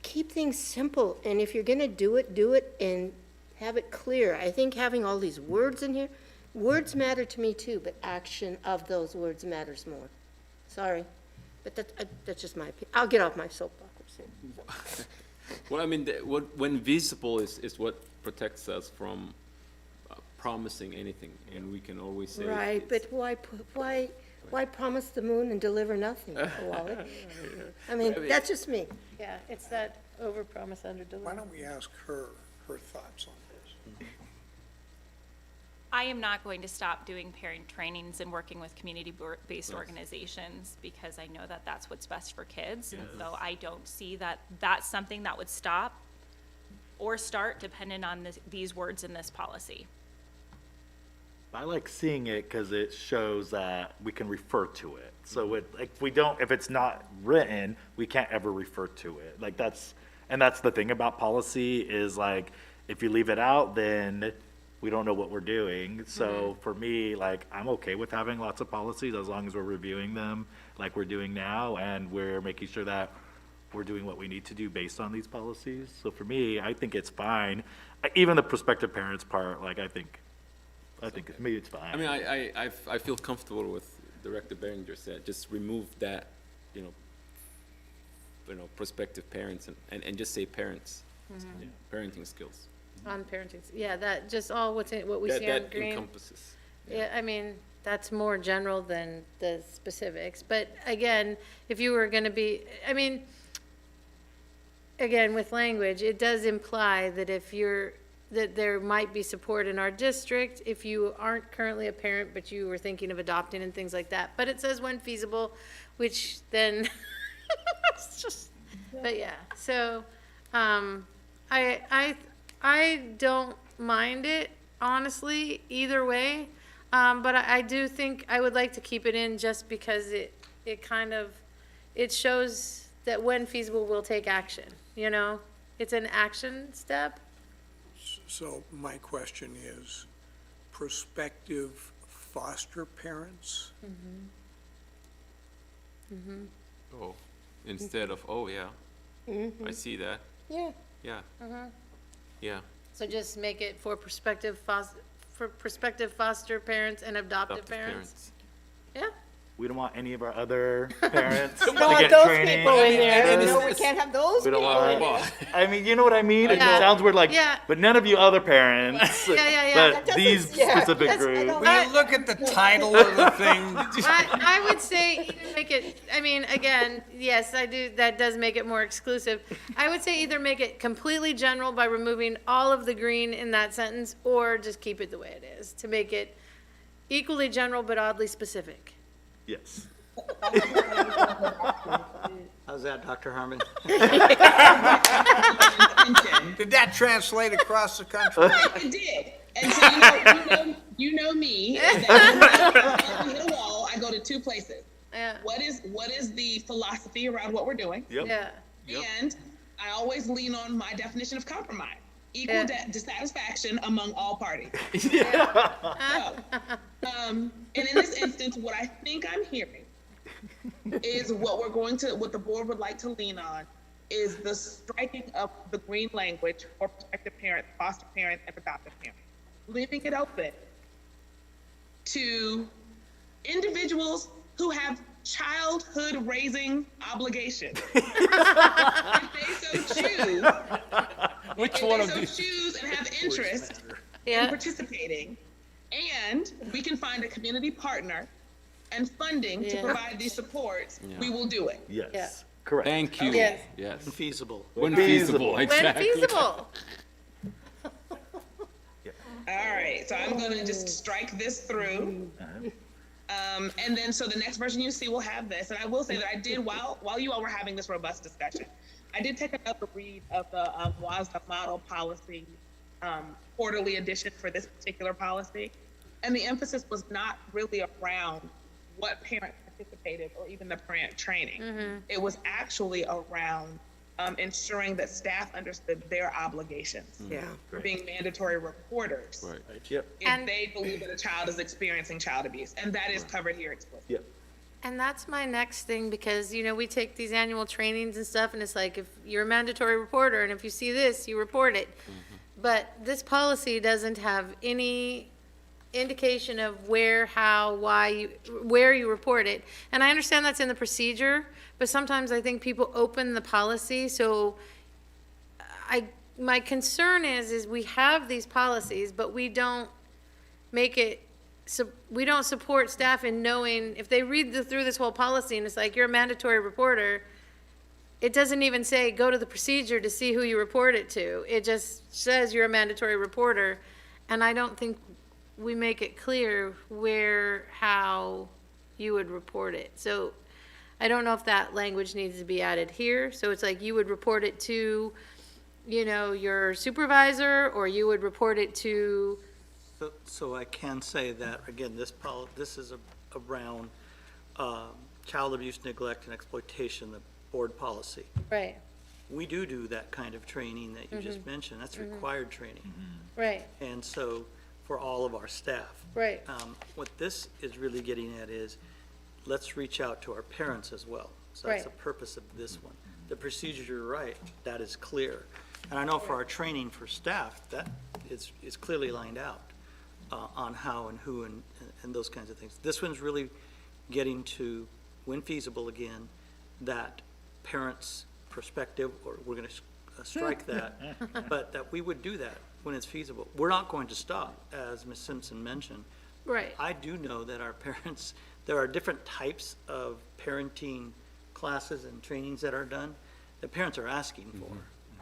keep things simple, and if you're gonna do it and have it clear. I think having all these words in here, words matter to me too, but action of those words matters more. Sorry, but that's just my opinion. I'll get off my soapbox soon.
Well, I mean, when visible is what protects us from promising anything, and we can always say.
Right,
it's-
but why promise the moon and deliver nothing, Wally? I mean, that's just me.
Yeah, it's that overpromise,
Why
underdeliver.
don't we ask her thoughts on this?
I am not going to stop doing parent trainings and working with community-based organizations because I know that that's what's best for kids. And so I don't see that that's something that would stop or start depending on these words in this policy.
I like seeing it because it shows that we can refer to it. So if it's not written, we can't ever refer to it. Like that's the thing about policy is like, if you leave it out, then we don't know what we're doing. So for me, like, I'm okay with having lots of policies as long as we're reviewing them like we're doing now, and we're making sure that we're doing what we need to do based on these policies. So for me, I think it's fine. Even the prospective parents part, like, I think maybe it's fine.
I mean, I feel comfortable with Director Behringer said, just remove that, prospective parents and just say parents, parenting skills.
On parenting, yeah, that just all what we see on
That
green.
encompasses.
Yeah, I mean, that's more general than the specifics, but again, if you were gonna be, I mean, again, with language, it does imply that that there might be support in our district if you aren't currently a parent, but you were thinking of adopting and things like that, but it says when feasible, which then, it's just, but yeah, so, I don't mind it, honestly, either way. But I do think I would like to keep it in just because it shows that when feasible, we'll take action, It's an action step.
So my question is, prospective foster parents?
Oh, instead of, I see that.
Yeah.
Yeah. Yeah.
So just make it for prospective foster parents and adoptive
Adoptive
parents. Yeah.
We don't want any of our other parents to
We don't want
get
those
training.
people in there.
And
No, we
it's-
can't have those
We don't
people in
want,
there.
I mean, you know what I mean? It
Yeah.
sounds weird, like,
Yeah.
but none of you other parents.
Yeah. That
But
doesn't-
these
yeah,
specific
that's- I
groups.
don't-
Will you look at the title of the thing?
I would say either make it, I mean, again, yes, I do, that does make it more exclusive. I would say either make it completely general by removing all of the green in that sentence, or just keep it the way it is, to make it equally general but oddly specific.
Yes.
How's that, Dr. Harmon?
Did that translate across the country?
It did. And so you know me. That when I hit a wall, I go to two places.
Yeah.
What is the philosophy around what we're doing?
Yep.
Yeah.
And I always lean on my definition of compromise. Equal
Yeah.
dissatisfaction among all parties.
Yeah.
So, and in this instance, what I think I'm hearing is what the board would like to lean on is the striking of the green language for prospective parents, foster parents, and adoptive parents. Leaving it open to individuals who have childhood raising obligations. If they so choose, choose and have interest in
Yeah.
participating, and we can find a community partner and funding to
Yeah.
provide these supports, we will do it.
Yes.
Yeah.
Correct.
Thank you.
Yes.
Yes.
Feasible.
When
feasible.
feasible,
When
exactly.
feasible.
All right, so I'm gonna just strike this through. And then, so the next version you see will have this, and I will say that I did, while you all were having this robust discussion, I did take another read of the WASDA model policy quarterly edition for this particular policy. And the emphasis was not really around what parents participated or even the parent training. It was actually around ensuring that staff understood their obligations.
Yeah.
Being mandatory reporters
Right.
Yep.
if
And-
they believe that a child is experiencing child abuse, and that is covered here explicitly.
Yep.
And that's my next thing, because, we take these annual trainings and stuff, and it's like, if you're a mandatory reporter, and if you see this, you report it. But this policy doesn't have any indication of where, how, why, where you report it. And I understand that's in the procedure, but sometimes I think people open the policy, so my concern is we have these policies, but we don't make it, so we don't support staff in knowing, if they read through this whole policy and it's like, you're a mandatory reporter, it doesn't even say, go to the procedure to see who you report it to. It just says you're a mandatory reporter. And I don't think we make it clear where, how you would report it. So I don't know if that language needs to be added here. So it's like you would report it to, you know, your supervisor, or you would report it to,
So I can say that, again, this is around child abuse, neglect, and exploitation, the board policy.
right,
We do that kind of training that you just mentioned. That's required training.
right,
And so, for all of our staff.
right,
What this is really getting at is, let's reach out to our parents as well. So that's the
Right.
purpose of this one. The procedure, you're right, that is clear. And I know for our training for staff, that is clearly lined out on how and who and those kinds of things. This one's really getting to, when feasible again, that parents' perspective, or we're going to strike that, but that we would do that when it's feasible. We're not going to stop, as Ms. Simpson mentioned.
right.
I do know that our parents, there are different types of parenting classes and trainings that are done that parents are asking for.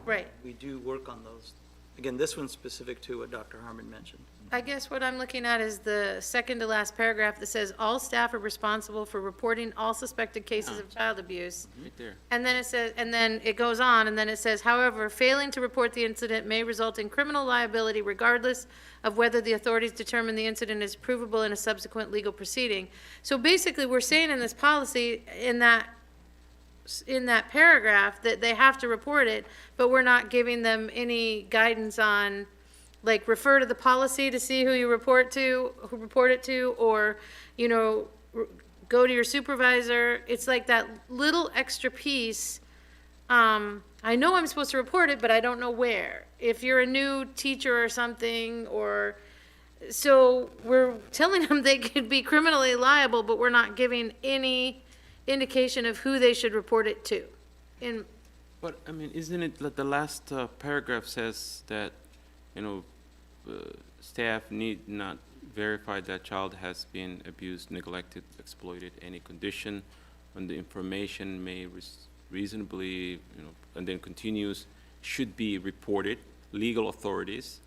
Right.
We do work on those. Again, this one's specific to what Dr. Harmon mentioned.
I guess what I'm looking at is the second to last paragraph that says, all staff are responsible for reporting all suspected cases of child abuse.
Right there.
And then it says, and then it goes on, and then it says, however, failing to report the incident may result in criminal liability regardless of whether the authorities determine the incident is provable in a subsequent legal proceeding. So basically, we're saying in this policy, in that paragraph, that they have to report it, but we're not giving them any guidance on, like, refer to the policy to see who you report it to, or, you know, go to your supervisor. It's like that little extra piece. I know I'm supposed to report it, but I don't know where. If you're a new teacher or something, or, so we're telling them they could be criminally liable, but we're not giving any indication of who they should report it to.
But, I mean, isn't it that the last paragraph says that, you know, staff need not verify that child has been abused, neglected, exploited, any condition, when the information may reasonably, you know, and then continues, should be reported. Legal authorities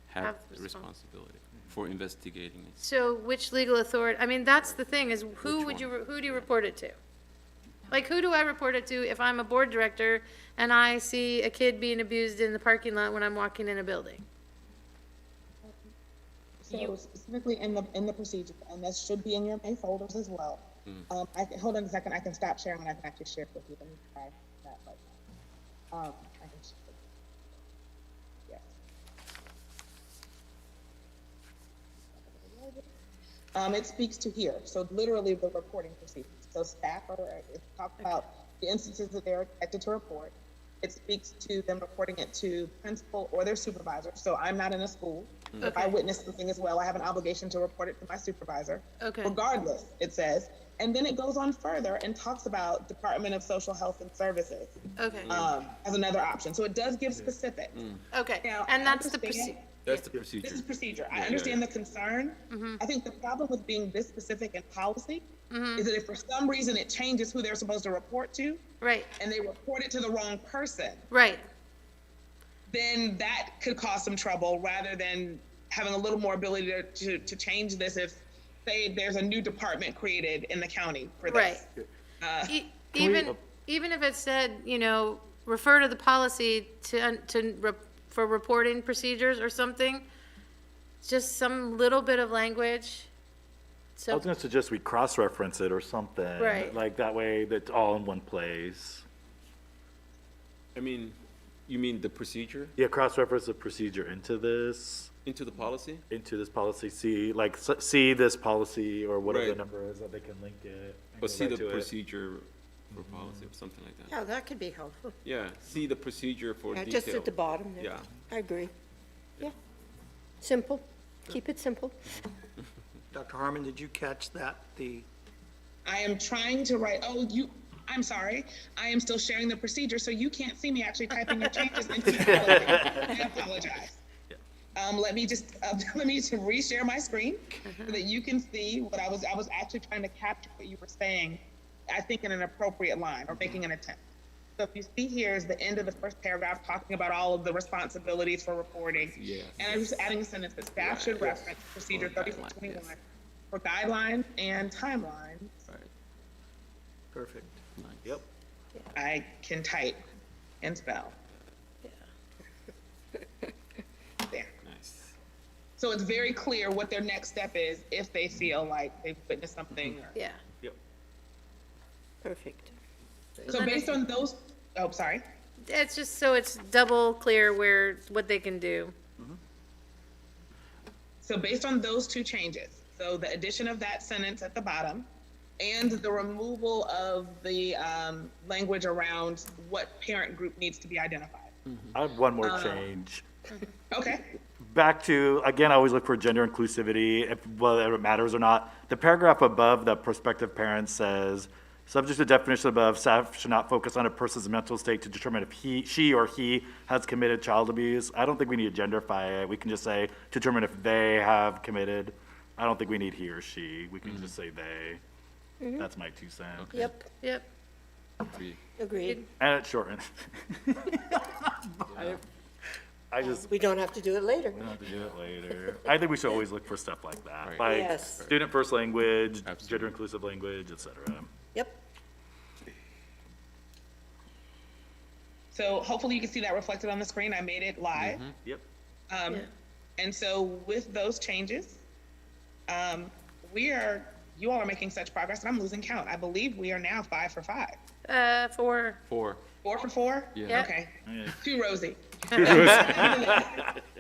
have the responsibility for investigating it.
So which legal authority, I mean, that's the thing, is who do you report it to? Like, who do I report it to if I'm a board director and I see a kid being abused in the parking lot when I'm walking in a building?
So specifically in the procedure, and this should be in your May folders as well. Hold on a second, I can stop sharing and I can actually share it with you. Let me try that right now. I can share it. Yes. It speaks to here, so literally the reporting procedures. So staff talk about the instances that they're expected to report. It speaks to them reporting it to principal or their supervisor. So I'm not in a school. If I witness something as well, I have an obligation to report it to my supervisor.
Okay.
Regardless, it says. And then it goes on further and talks about Department of Social Health and Services
Okay,
as another option. So it does give specifics.
okay,
Now,
and
I
that's the
understand-
That's the procedure.
This is procedure. I understand the concern. I think the problem with being this specific in policy is that if for some reason it changes who they're supposed to report to,
right,
and they report it to the wrong person,
right,
then that could cause some trouble rather than having a little more ability to change this if, say, there's a new department created in the county for this.
right. Even if it said, you know, refer to the policy for reporting procedures or something, just some little bit of language.
I
So,
was gonna suggest we cross-reference it or something.
Right.
Like that way that's all in one place.
I mean, you mean the procedure
Yeah, cross-reference the procedure into this policy, see this policy or whatever the
Right.
number is that they can link it. and
or
go
see
back
the
to it.
procedure for policy or something like that?
Yeah, that could be helpful.
Yeah, see the procedure for
Yeah,
detail.
just at the bottom there.
Yeah.
I agree. Yeah. Simple. Keep it simple.
Dr. Harmon, did you catch that?
I am trying to write, I'm sorry, I am still sharing the procedure, so you can't see me actually typing your changes into the policy. I apologize. Let me just reshare my screen so that you can see what I was actually trying to capture what you were saying, I think in an appropriate line or making an attempt.
So if you see here is the end of the first paragraph talking about all of the responsibilities for reporting.
Yes.
And I'm just adding a sentence that staff should reference procedure 3421 for guidelines and timelines.
Right.
Perfect.
Nice.
Yep.
I can type and spell. There.
Nice.
So it's very clear what their next step is if they feel like they've witnessed something. Or,
Yeah.
Yep.
Perfect.
so based on those, oh, sorry.
It's just so it's double clear what they can do.
So based on those two changes, so the addition of that sentence at the bottom and the removal of the language around what parent group needs to be identified.
I have one more change.
Okay.
Back to, again, I always look for gender inclusivity, whether it matters or not. The paragraph above the prospective parent says, subject to the definition above, staff should not focus on a person's mental state to determine if she or he has committed child abuse. I don't think we need to genderify it. We can just say, determine if they have committed. I don't think we need he or she. We can just say they. That's my 2 cents.
Yep,
Yep.
Agreed.
agreed.
And it's shortened. I just,
We don't have to do it later.
we'll have to do it later. I think we should always look for stuff like that.
Right.
Like
Yes.
student first language,
Absolutely.
gender inclusive language, et cetera.
Yep,
So hopefully you can see that reflected on the screen. I made it live.
Yep.
Yeah.
And so with those changes, you all are making such progress, and I'm losing count. I believe we are now 5 for 5.
4.
4.
4 for 4?
Yeah.
Okay.
Yeah.
Too rosy.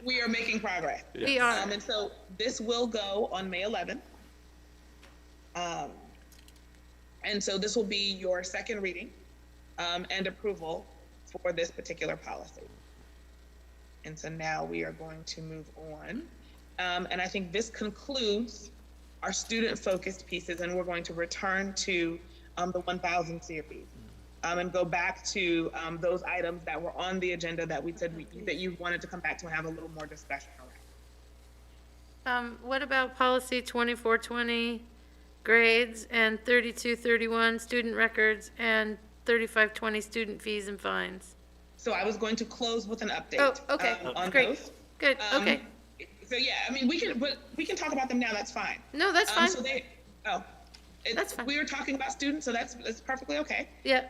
We are making progress.
We are.
And so this will go on May 11th. And so this will be your second reading and approval for this particular policy. And so now we are going to move on. And I think this concludes our student-focused pieces, and we're going to return to the 1000 series and go back to those items that were on the agenda that we said that you wanted to come back to and have a little more discussion around.
What about policy 2420 grades and 3231 student records and 3520 student fees and fines?
So I was going to close with an update.
Oh, okay,
On
great.
those.
Good, okay.
So yeah, I mean, we can talk about them now, that's fine.
No, that's fine.
So
That's fine.
we were talking about students, so that's perfectly okay.
Yeah.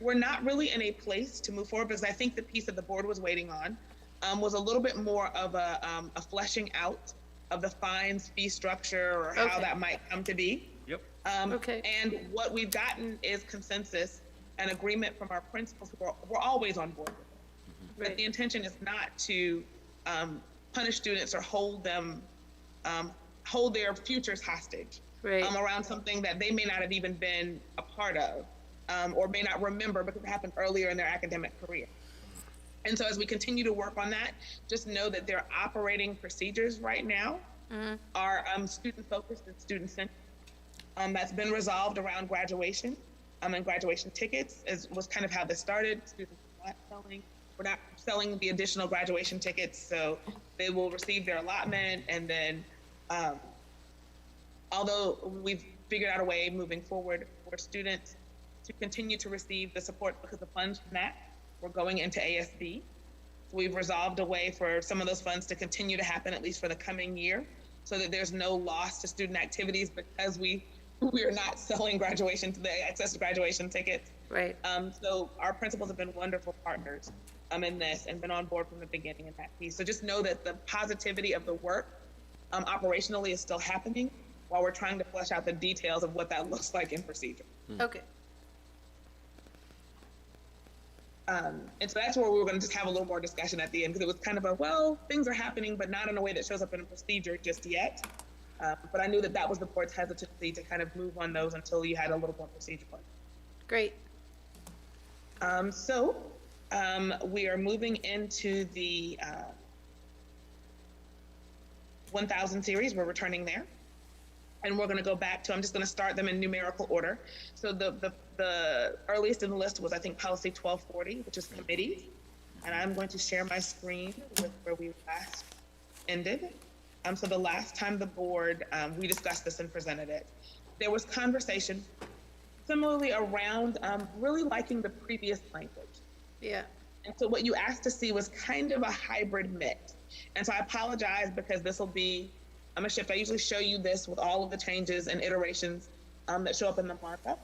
We're not really in a place to move forward because I think the piece that the board was waiting on was a little bit more of a fleshing out of the fines fee structure or how
Okay.
that might come to be.
Yep.
Okay.
And what we've gotten is consensus and agreement from our principals who we're always on board with it. But
Right.
the intention is not to punish students or hold their futures hostage.
Right.
Around something that they may not have even been a part of, or may not remember because it happened earlier in their academic career. And so as we continue to work on that, just know that their operating procedures right now are student-focused and student-centered. That's been resolved around graduation and graduation tickets was kind of how this started. Students we're not selling the additional graduation tickets, so they will receive their allotment, and then although we've figured out a way moving forward for students to continue to receive the support because the funds from that were going into ASD. So we've resolved a way for some of those funds to continue to happen at least for the coming year so that there's no loss to student activities because we are not selling access to graduation tickets.
Right.
So our principals have been wonderful partners in this and been on board from the beginning in that piece. So just know that the positivity of the work operationally is still happening while we're trying to flesh out the details of what that looks like in procedure.
Okay.
And so that's where we were going to just have a little more discussion at the end, because it was kind of things are happening, but not in a way that shows up in a procedure just yet. But I knew that was the board's hesitancy to kind of move on those until you had a little more procedure.
Great.
So we are moving into the 1000 series. We're returning there. And we're going to go back to, I'm just going to start them in numerical order. So the earliest in the list was, I think, policy 1240, which is committees. And I'm going to share my screen with where we last ended. So the last time the board, we discussed this and presented it. There was conversation similarly around really liking the previous language.
Yeah.
And so what you asked to see was kind of a hybrid mix. And so I apologize because this will be, I'm a shift. I usually show you this with all of the changes and iterations that show up in the markup.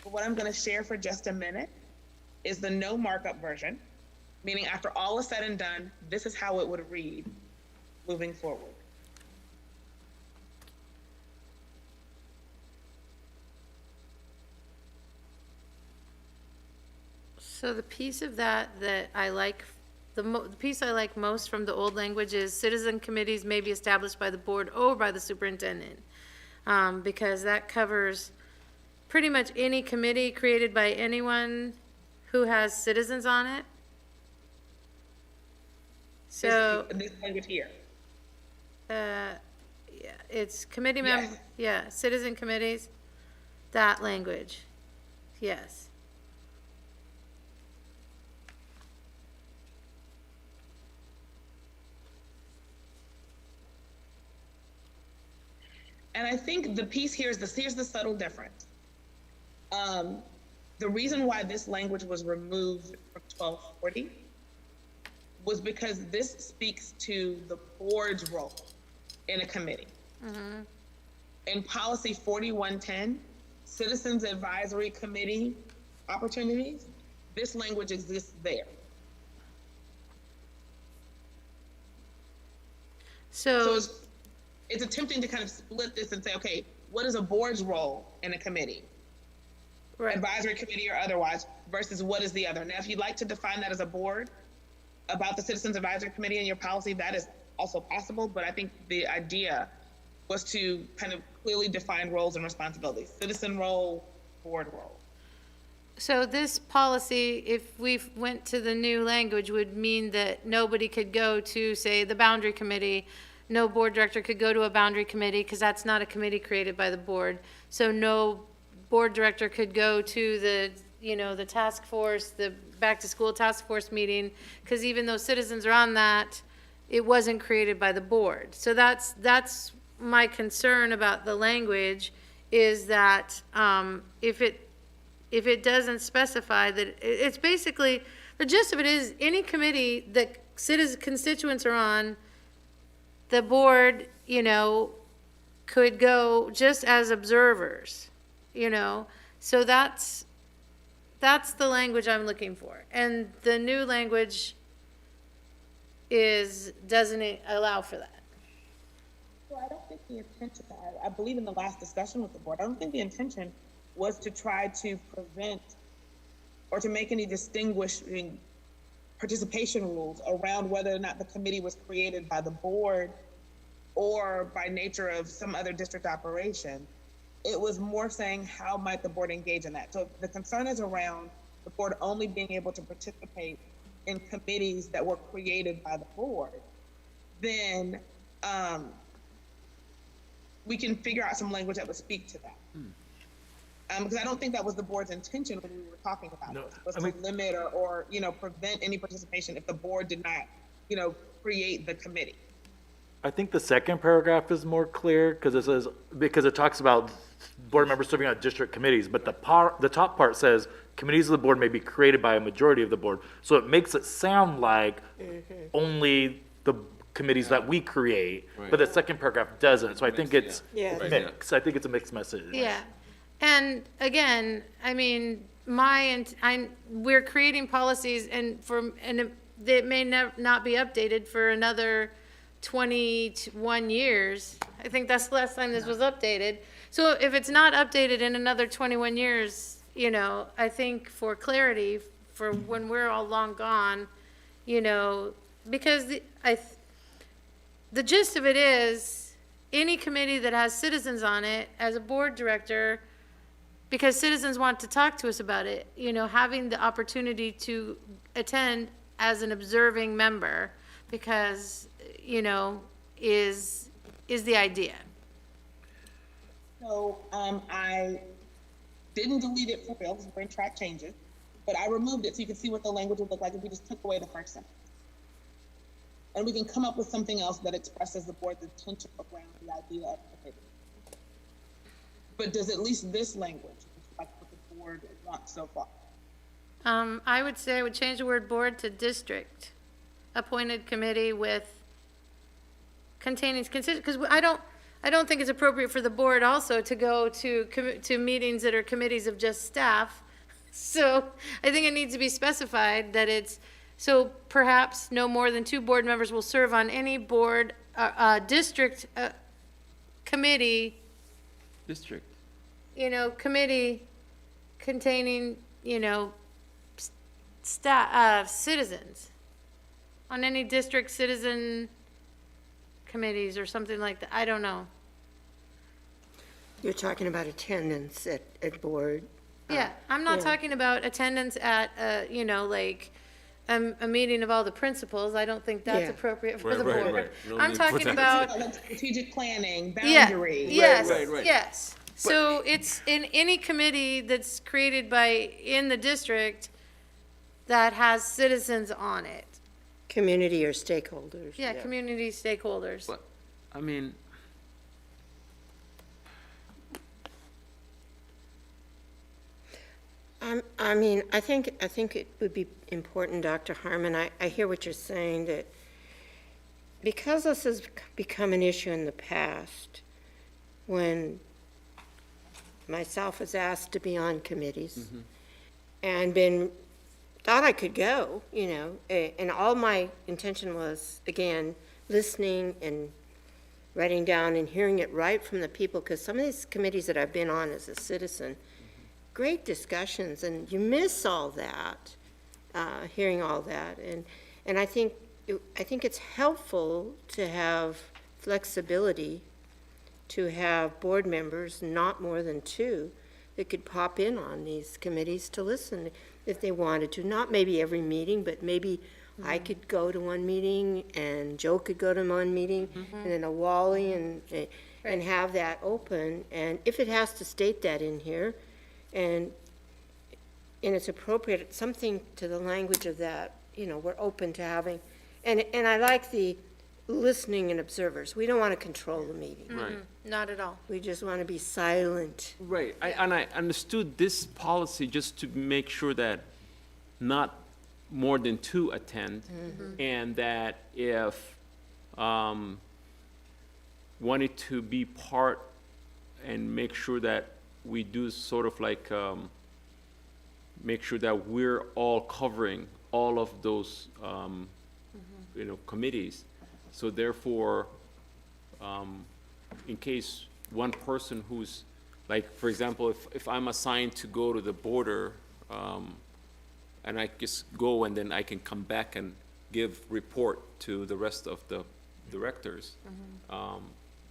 But what I'm going to share for just a minute is the no markup version, meaning after all is said and done, this is how it would read moving forward.
So the piece of that I like, the piece I like most from the old language is citizen committees may be established by the board or by the superintendent. Because that covers pretty much any committee created by anyone who has citizens on it. So,
This language here.
yeah, it's committee
Yes.
yeah, citizen committees, that language, yes.
And I think the piece here is this, here's the subtle difference. The reason why this language was removed from 1240 was because this speaks to the board's role in a committee. In policy 4110, Citizens Advisory Committee opportunities, this language exists there. So it's attempting to kind of split this and say, okay, what is a board's role in a committee?
Right.
Advisory committee or otherwise, versus what is the other? Now, if you'd like to define that as a board about the Citizens Advisory Committee in your policy, that is also possible, but I think the idea was to kind of clearly define roles and responsibilities. Citizen role, board role.
So this policy, if we went to the new language, would mean that nobody could go to, say, the boundary committee. No board director could go to a boundary committee because that's not a committee created by the board. So no board director could go to the, the task force, the back to school task force meeting, because even though citizens are on that, it wasn't created by the board. So that's my concern about the language, is that if it doesn't specify that, it's basically, the gist of it is any committee that constituents are on, the board, could go just as observers, So that's the language I'm looking for. And the new language doesn't allow for that.
So I don't think the intention, I believe in the last discussion with the board, I don't think the intention was to try to prevent or to make any distinguishing participation rules around whether or not the committee was created by the board or by nature of some other district operation. It was more saying how might the board engage in that. So if the concern is around the board only being able to participate in committees that were created by the board, then we can figure out some language that would speak to that. Because I don't think that was the board's intention when we were talking about it, was to limit or prevent any participation if the board did not, create the committee.
I think the second paragraph is more clear because it talks about board members serving on district committees, but the top part says committees of the board may be created by a majority of the board. So it makes it sound like only the committees that we create, but the second paragraph doesn't. So I think it's mixed. I think it's a mixed message.
Yeah. And again, I mean, we're creating policies and it may not be updated for another 21 years. I think that's the last time this was updated. So if it's not updated in another 21 years, I think for clarity, for when we're all long gone, because the gist of it is any committee that has citizens on it as a board director, because citizens want to talk to us about it, having the opportunity to attend as an observing member, because, is the idea.
So I didn't delete it for real because brain track changes, but I removed it so you can see what the language would look like if we just took away the first sentence. And we can come up with something else that expresses the board's intention around the idea of committee. But does at least this language, like
board wants so far?
I would say I would change the word board to district, appointed committee with containing, because I don't think it's appropriate for the board also to go to meetings that are committees of just staff. So I think it needs to be specified that it's, so perhaps no more than 2 board members will serve on any board, district, committee,
District.
committee containing, citizens, on any district citizen committees or something like that. I don't know.
You're talking about attendance at board.
Yeah, I'm not
yeah.
talking about attendance at, like, a meeting of all the principals. I don't think that's
Yeah.
appropriate for
Right,
the
right,
board.
right. No
I'm
need for
talking
that.
about,
Like strategic planning,
yeah,
boundary.
yes,
right, right.
yes. So it's in any committee that's created in the district that has citizens on it.
Community or stakeholders.
Yeah, community stakeholders.
But, I mean,
I think it would be important, Dr. Harmon, I hear what you're saying, that because this has become an issue in the past, when myself was asked to be on committees and thought I could go, and all my intention was, again, listening and writing down and hearing it right from the people, because some of these committees that I've been on as a citizen, great discussions, and you miss all that, hearing all that, and I think it's helpful to have flexibility, to have board members, not more than 2, that could pop in on these committees to listen if they wanted to. Not maybe every meeting, but maybe I could go to one meeting and Joe could go to one meeting, and then a Wally and have that open. And if it has to state that in here, and it's appropriate, it's something to the language of that, we're open to having, and I like the listening and observers. We don't want to control the meeting.
right.
Not at all.
We just want to be silent.
Right, and I understood this policy just to make sure that not more than 2 attend, and that if wanted to be part and make sure that we do sort of like make sure that we're all covering all of those committees. So therefore, in case one person who's, like, for example, if I'm assigned to go to the border, and I just go and then I can come back and give report to the rest of the directors.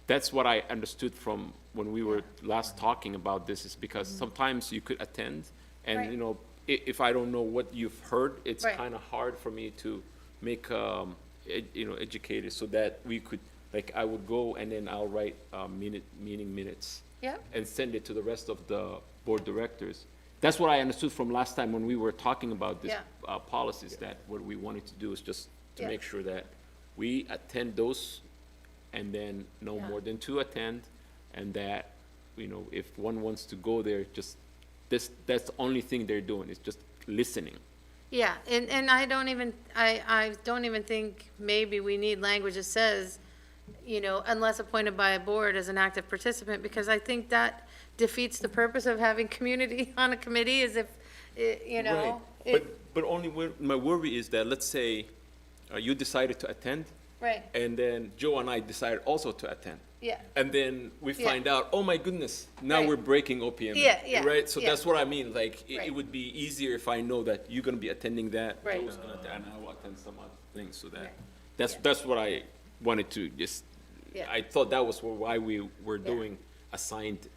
That's what I understood from when we were last talking about this, is because sometimes you could attend, and,
Right.
If I don't know what you've heard, it's
Right.
kind of hard for me to make, educated, so that we could, like, I would go and then I'll write meeting minutes
Yep.
and send it to the rest of the board directors. That's what I understood from last time when we were talking about this
Yeah.
policies, that what we wanted to do is just to
Yeah.
make sure that we attend those, and then no
Yeah.
more than 2 attend, and that, if one wants to go there, just, that's the only thing they're doing, is just listening.
Yeah, and I don't even think maybe we need language that says, unless appointed by a board as an active participant, because I think that defeats the purpose of having community on a committee, as if,
Right. But only my worry is that, let's say, you decided to attend,
Right,
and then Joe and I decided also to attend.
yeah,
And then we
Yeah.
find out, oh my goodness, now
Right.
we're breaking OPM.
Yeah, yeah,
Right? So
yeah.
that's what I mean, like, it
Right.
would be easier if I know that you're gonna be attending that.
Right.
Joe's gonna attend, and I will attend some other things, so that,
Right.
that's what I wanted to just,
Yeah.
I thought that was why we were
Yeah.
doing assigned,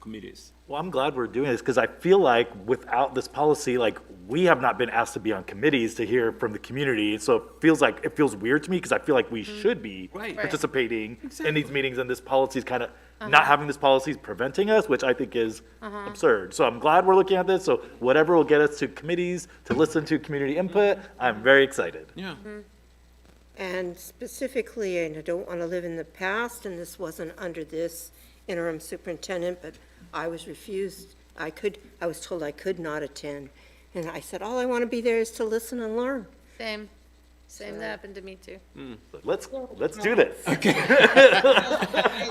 committees.
Well, I'm glad we're doing this, because I feel like without this policy, like, we have not been asked to be on committees to hear from the community. So it feels weird to me, because I feel like we should be
Right.
participating in these meetings, and this policy is kind of, not having this policy is preventing us, which I think is absurd. So I'm glad we're looking at this. So whatever will get us to committees, to listen to community input, I'm very excited.
Yeah.
And specifically, and I don't want to live in the past, and this wasn't under this interim superintendent, but I was refused I was told I could not attend. And I said, all I want to be there is to listen and learn.
Same. That happened to me too.
Let's do this.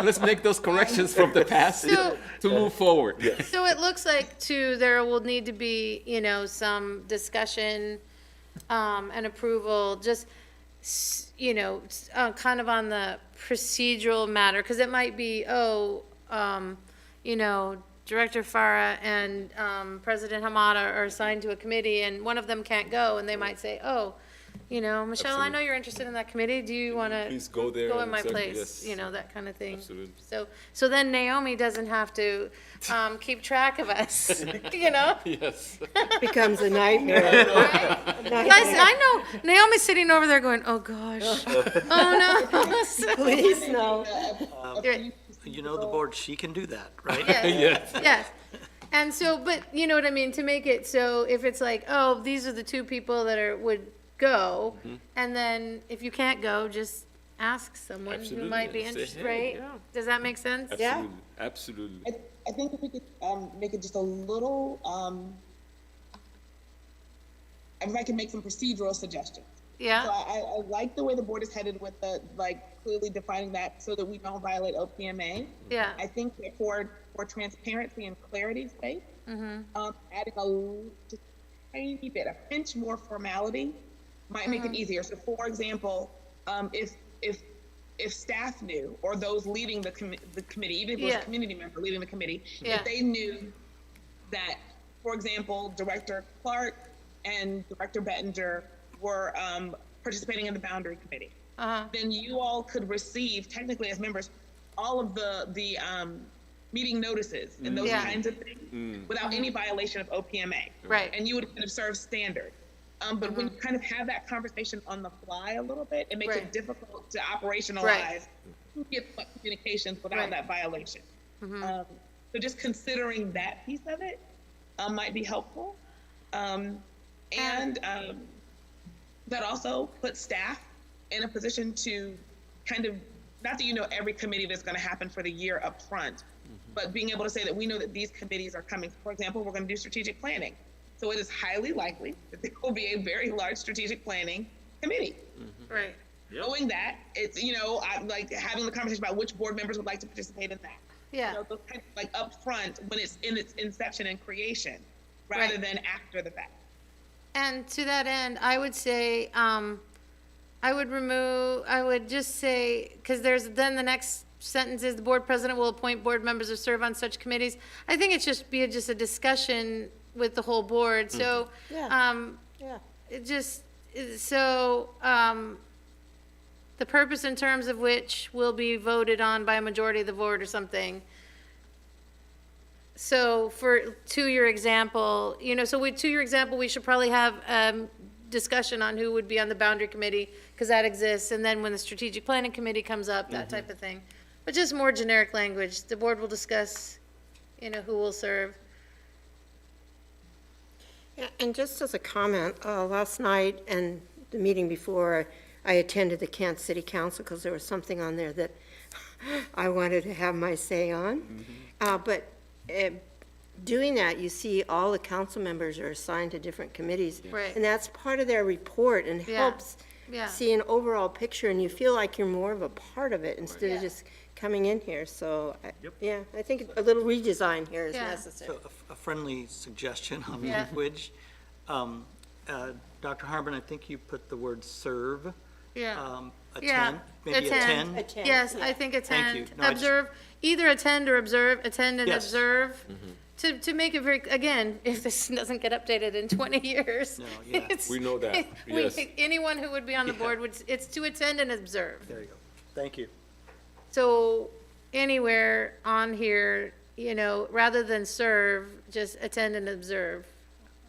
Let's make those corrections from the past
So-
to move forward.
So it looks like too, there will need to be, some discussion, and approval, just, kind of on the procedural matter, because it might be, Director Farah and, President Hamada are assigned to a committee, and one of them can't go, and they might say, Michelle, I know you're interested in that committee, do you want to
Please go there
go in
and
my
serve-
place,
yes.
That kind of thing.
Absolutely.
So then Naomi doesn't have to, keep track of us,
Yes.
Becomes a nightmare.
Guys, I know Naomi's sitting over there going, "Oh gosh, oh no."
Please, no.
The board, she can do that, right?
Yes. Yes. And so, but you know what I mean, to make it so if it's like, oh, these are the two people that would go, and then if you can't go, just ask someone who
Absolutely.
might be
Say,
interested,
hey,
right?
yeah.
Does that make sense?
Yeah.
Absolutely.
I think if we could make it just a little, if I can make some procedural suggestions. So
Yeah,
I like the way the board is headed with the, clearly defining that so that we don't violate OPMA.
yeah,
I think that for transparency and clarity's sake, adding just a tiny bit, a pinch more formality might make it easier. So for example, if staff knew, or those leading the committee, even if it was
Yeah.
a community member leading the committee,
Yeah.
if they knew that, for example, Director Clark and Director Bettinger were participating in the boundary committee, then you all could receive, technically as members, all of the meeting notices and those
Yeah.
kinds of things without any violation of OPMA.
Right.
And you would kind of serve standard. But when you kind of have that conversation on the fly a little bit, it makes
Right.
it difficult to operationalize
Right.
who gets what communications without
Right.
that violation. So just considering that piece of it might be helpful. And that also puts staff in a position to kind of, not that every committee that's going to happen for the year up front, but being able to say that we know that these committees are coming. For example, we're going to do strategic planning. So it is highly likely that there will be a very large strategic planning committee.
right.
Knowing that, it's, I like having the conversation about which board members would like to participate in that.
Yeah,
Those kind of up front when it's in its inception and creation, rather
Right.
than after the fact.
and to that end, I would say, I would just say, because then the next sentence is the board president will appoint board members or serve on such committees. I think it's just a discussion with the whole board, so,
Yeah.
it just, so, the purpose and terms of which will be voted on by a majority of the board or something. So to your example, we should probably have, discussion on who would be on the boundary committee, because that exists, and then when the strategic planning committee comes up, that type of thing. But just more generic language, the board will discuss, who will serve.
Yeah, and just as a comment, last night and the meeting before, I attended the Kansas City Council because there was something on there that I wanted to have my say on. But doing that, you see all the council members are assigned to different committees.
Right.
And that's part of their report and
Yeah.
helps
Yeah.
see an overall picture, and you feel like you're more of a part of it instead
Yeah.
of just coming in here. So, yeah, I think a little redesign here is
Yeah.
necessary.
So a friendly suggestion on
Yeah.
language. Dr. Harmon, I think you put the word serve.
Yeah.
Attend, maybe
Attend.
attend.
Yes, I think
Thank you.
attend,
No, I just-
observe, either attend or observe, attend and
Yes.
observe. To make it very, again, if this doesn't get updated in 20 years.
No, yeah.
it's-
We know that, yes.
Anyone who would be on the
Yeah.
board it's to attend and observe.
There you go. Thank you.
So anywhere on here, rather than serve, just attend and observe,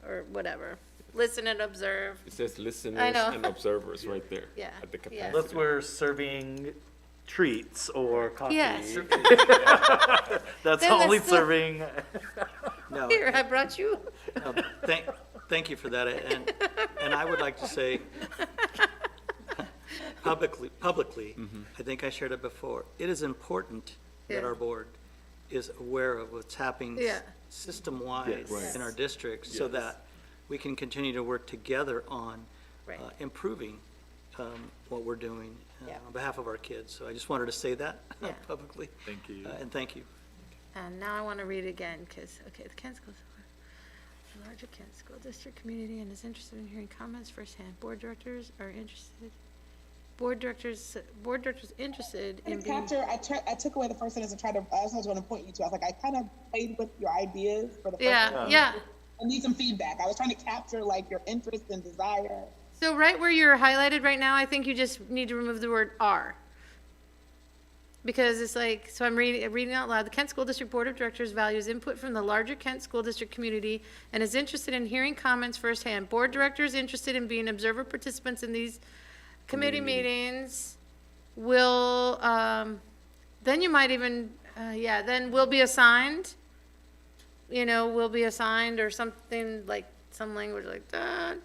or whatever. Listen and observe.
It says listeners
know.
and observers right there.
Yeah,
At the
yeah.
capacity.
Unless we're serving treats or coffee.
Yes.
That's
Then
only
that's the-
serving.
No,
Here, I brought you.
no, thank you for that. And I would like to say publicly, I think I shared it before, it is important that
Yeah.
our board is aware of what's happening
Yeah.
system-wide
Yes.
in our district so
Yes.
that we can continue to work together on
Right.
improving what we're doing
Yeah.
on behalf of our kids. So I just wanted to say that
Yeah.
publicly.
Thank you.
And thank you.
And now I want to read it again, because, okay, the Kent School, the larger Kent School District community and is interested in hearing comments firsthand. Board directors interested in being.
Capture, I took away the first sentence and tried to, I was going to point you to, I was like, I kind of played with your ideas for the first
Yeah,
one.
yeah.
I need some feedback. I was trying to capture like your interest and desire.
So right where you're highlighted right now, I think you just need to remove the word "are." Because it's like, so I'm reading out loud. The Kent School District Board of Directors values input from the larger Kent School District community and is interested in hearing comments firsthand. Board directors interested in being observer participants in these committee meetings will, then you might even, then will be assigned, will be assigned or something like, some language like that.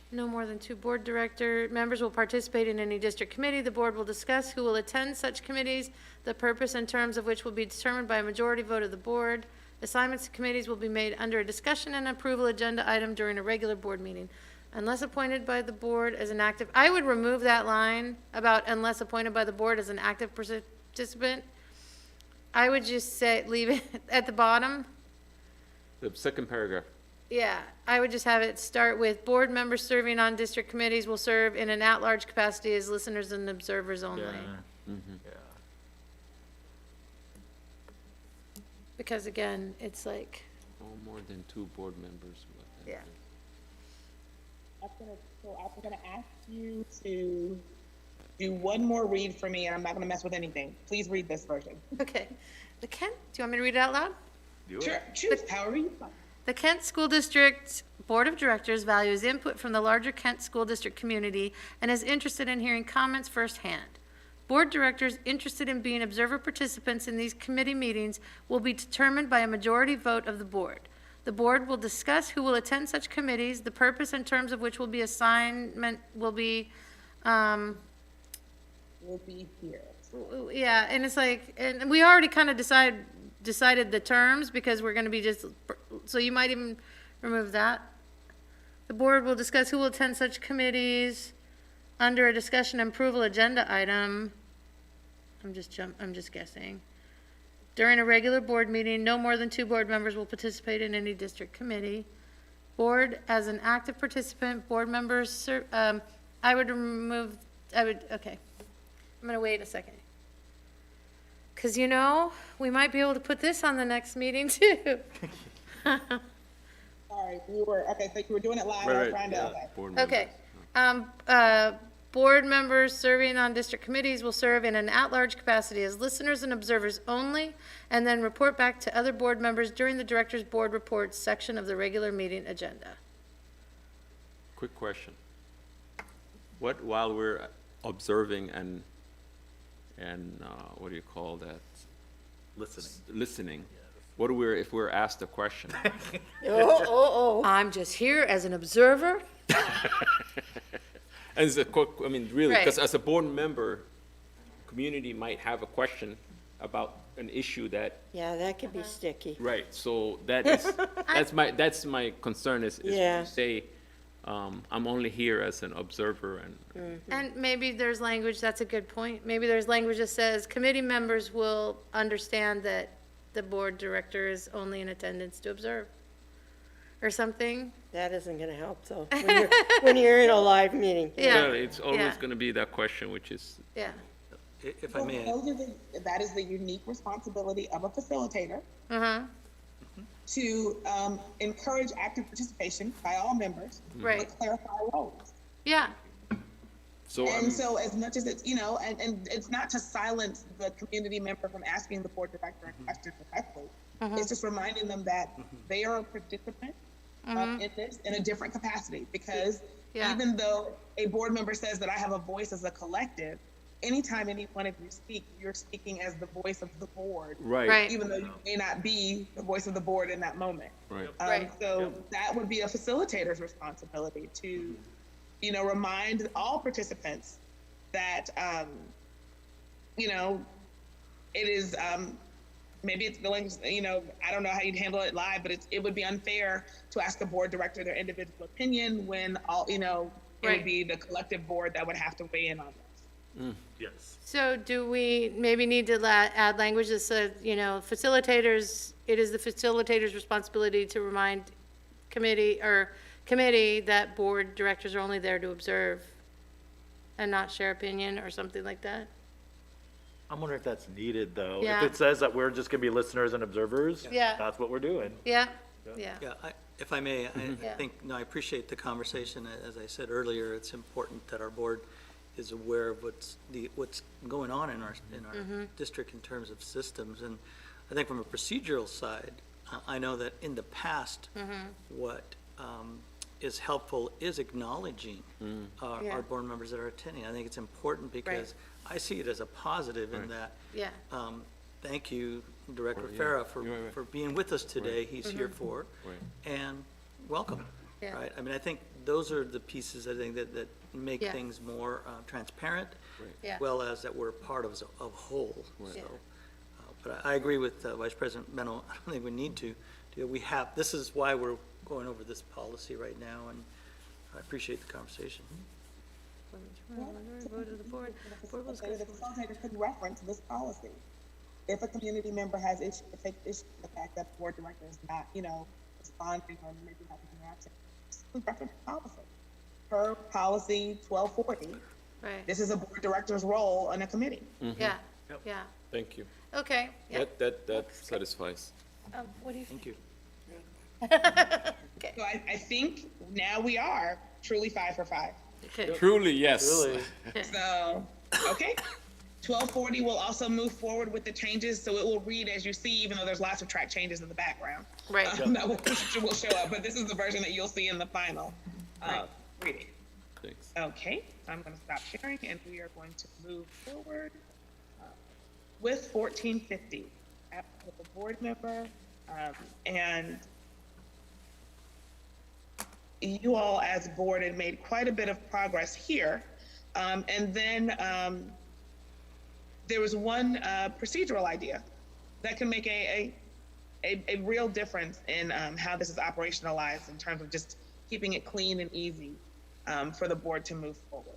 No more than 2 board director members will participate in any district committee. The board will discuss who will attend such committees, the purpose and terms of which will be determined by a majority vote of the board. Assignments to committees will be made under a discussion and approval agenda item during a regular board meeting. Unless appointed by the board as an active, I would remove that line about unless appointed by the board as an active participant. I would just say, leave it at the bottom.
The second paragraph.
Yeah, I would just have it start with, board members serving on district committees will serve in an at-large capacity as listeners and observers only. Because again, it's like,
No more than 2 board members.
yeah,
I'm gonna ask you to do one more read for me, and I'm not gonna mess with anything. Please read this version.
okay. The Kent, do you want me to read it out loud?
Sure, choose however you like.
The Kent School District Board of Directors values input from the larger Kent School District community and is interested in hearing comments firsthand. Board directors interested in being observer participants in these committee meetings will be determined by a majority vote of the board. The board will discuss who will attend such committees, the purpose and terms of which will be
We'll be here.
yeah, and it's like, and we already kind of decided the terms because we're going to be just, so you might even remove that. The board will discuss who will attend such committees under a discussion and approval agenda item. I'm just guessing. During a regular board meeting, no more than 2 board members will participate in any district committee. Board as an active participant, board members, I would remove, okay. I'm gonna wait a second. Because we might be able to put this on the next meeting too.
Sorry, okay, so you were doing it live, I was trying to, okay.
Board members.
Okay. Board members serving on district committees will serve in an at-large capacity as listeners and observers only, and then report back to other board members during the director's board reports section of the regular meeting agenda.
Quick question. What, while we're observing and what do you call that? Listening. What do if we're asked a question?
I'm just here as an observer.
And it's a quick, really,
Right.
because as a board member, community might have a question about an issue that,
Yeah, that could be sticky.
right, so that is, that's my concern is
Yeah.
to say, I'm only here as an observer and,
And maybe there's language, that's a good point. Maybe there's language that says committee members will understand that the board director is only in attendance to observe. Or something.
That isn't gonna help though, when you're in a live meeting.
Yeah.
it's always
Yeah.
gonna be that question, which is,
Yeah.
If I may.
That is the unique responsibility of a facilitator
Uh-huh.
to encourage active participation by all members,
Right.
but clarify roles.
Yeah.
so,
And so as much as it's, and it's not to silence the community member from asking the board director a question directly. It's just reminding them that they are a participant in this in a different capacity, because
Yeah.
even though a board member says that I have a voice as a collective, anytime any one of you speak, you're speaking as the voice of the board.
right,
Right.
Even though you may not be the voice of the board in that moment.
right.
Right.
So that would be a facilitator's responsibility to, remind all participants that, it is
maybe it's feeling, I don't know how you'd handle it live, but it would be unfair to ask the board director their individual opinion when it
Right.
would be the collective board that would have to weigh in on this.
Yes.
So do we maybe need to add language that says, facilitators, it is the facilitator's responsibility to remind committee that board directors are only there to observe and not share opinion or something like that?
I'm wondering if that's needed, though.
Yeah.
If it says that we're just gonna be listeners and observers,
Yeah.
that's what we're doing.
Yeah, yeah.
Yeah, if I may, I
Yeah.
think, I appreciate the conversation. As I said earlier, it's important that our board is aware of what's going on in our district in terms of systems. And I think from a procedural side, I know that in the past, what is helpful is acknowledging
Yeah.
our board members that are attending. I think it's important because I see it as a positive in that,
Yeah,
thank you, Director
Yeah.
Farah,
Right.
for being with us today. He's here for,
Right.
and welcome,
Yeah.
right? I mean, I think those are the pieces, I think, that make
Yeah.
things more transparent,
yeah.
well as that we're part of a whole,
Yeah.
so. But I agree with Vice President Meno, I don't think we need to. This is why we're going over this policy right now, and I appreciate the conversation.
Go to the board. Board will
The facilitator could reference this policy. If a community member has issue, takes issue with the fact that the board director is not, responding or maybe not taking action, reference the policy. Per policy 1240,
Right,
this is a board director's role on a committee.
yeah, yeah.
Thank you.
Okay, yeah.
That satisfies.
What do you
Thank you.
So I think now we are truly 5 for 5.
Okay.
Truly, yes.
Really?
So, okay. 1240 will also move forward with the changes, so it will read as you see, even though there's lots of track changes in the background.
Right.
That will show up, but this is the version that you'll see in the final reading.
Thanks.
Okay, so I'm going to stop sharing, and we are going to move forward with 1450. Applicable board member, and you all as board had made quite a bit of progress here. And then there was one procedural idea that can make a real difference in how this is operationalized in terms of just keeping it clean and easy for the board to move forward.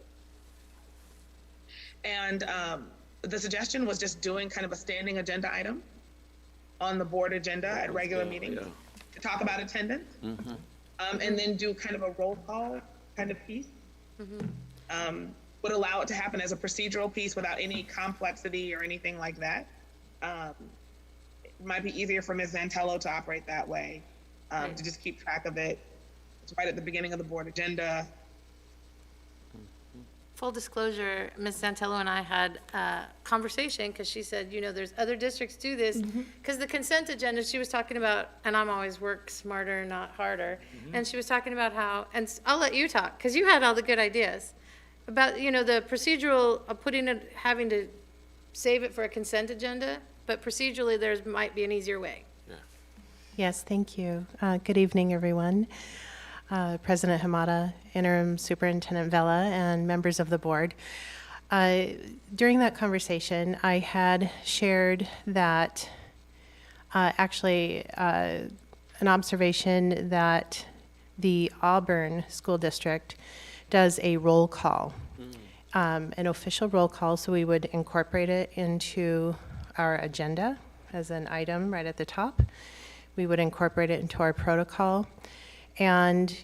And the suggestion was just doing kind of a standing agenda item on the board agenda at regular meetings to talk about attendance. And then do kind of a roll call kind of piece. Would allow it to happen as a procedural piece without any complexity or anything like that. It might be easier for Ms. Zantello to operate that way, to just keep track of it. It's right at the beginning of the board agenda.
Full disclosure, Ms. Santello and I had a conversation, because she said, there's other districts do this, because the consent agenda, she was talking about, and I'm always work smarter, not harder, and she was talking about how, and I'll let you talk, because you had all the good ideas, about, the procedural of having to save it for a consent agenda, but procedurally, might be an easier way.
Yes, thank you. Good evening, everyone. President Hamada, Interim Superintendent Vela, and members of the board. During that conversation, I had shared that an observation that the Auburn School District does a roll call, an official roll call, so we would incorporate it into our agenda as an item right at the top. We would incorporate it into our protocol. And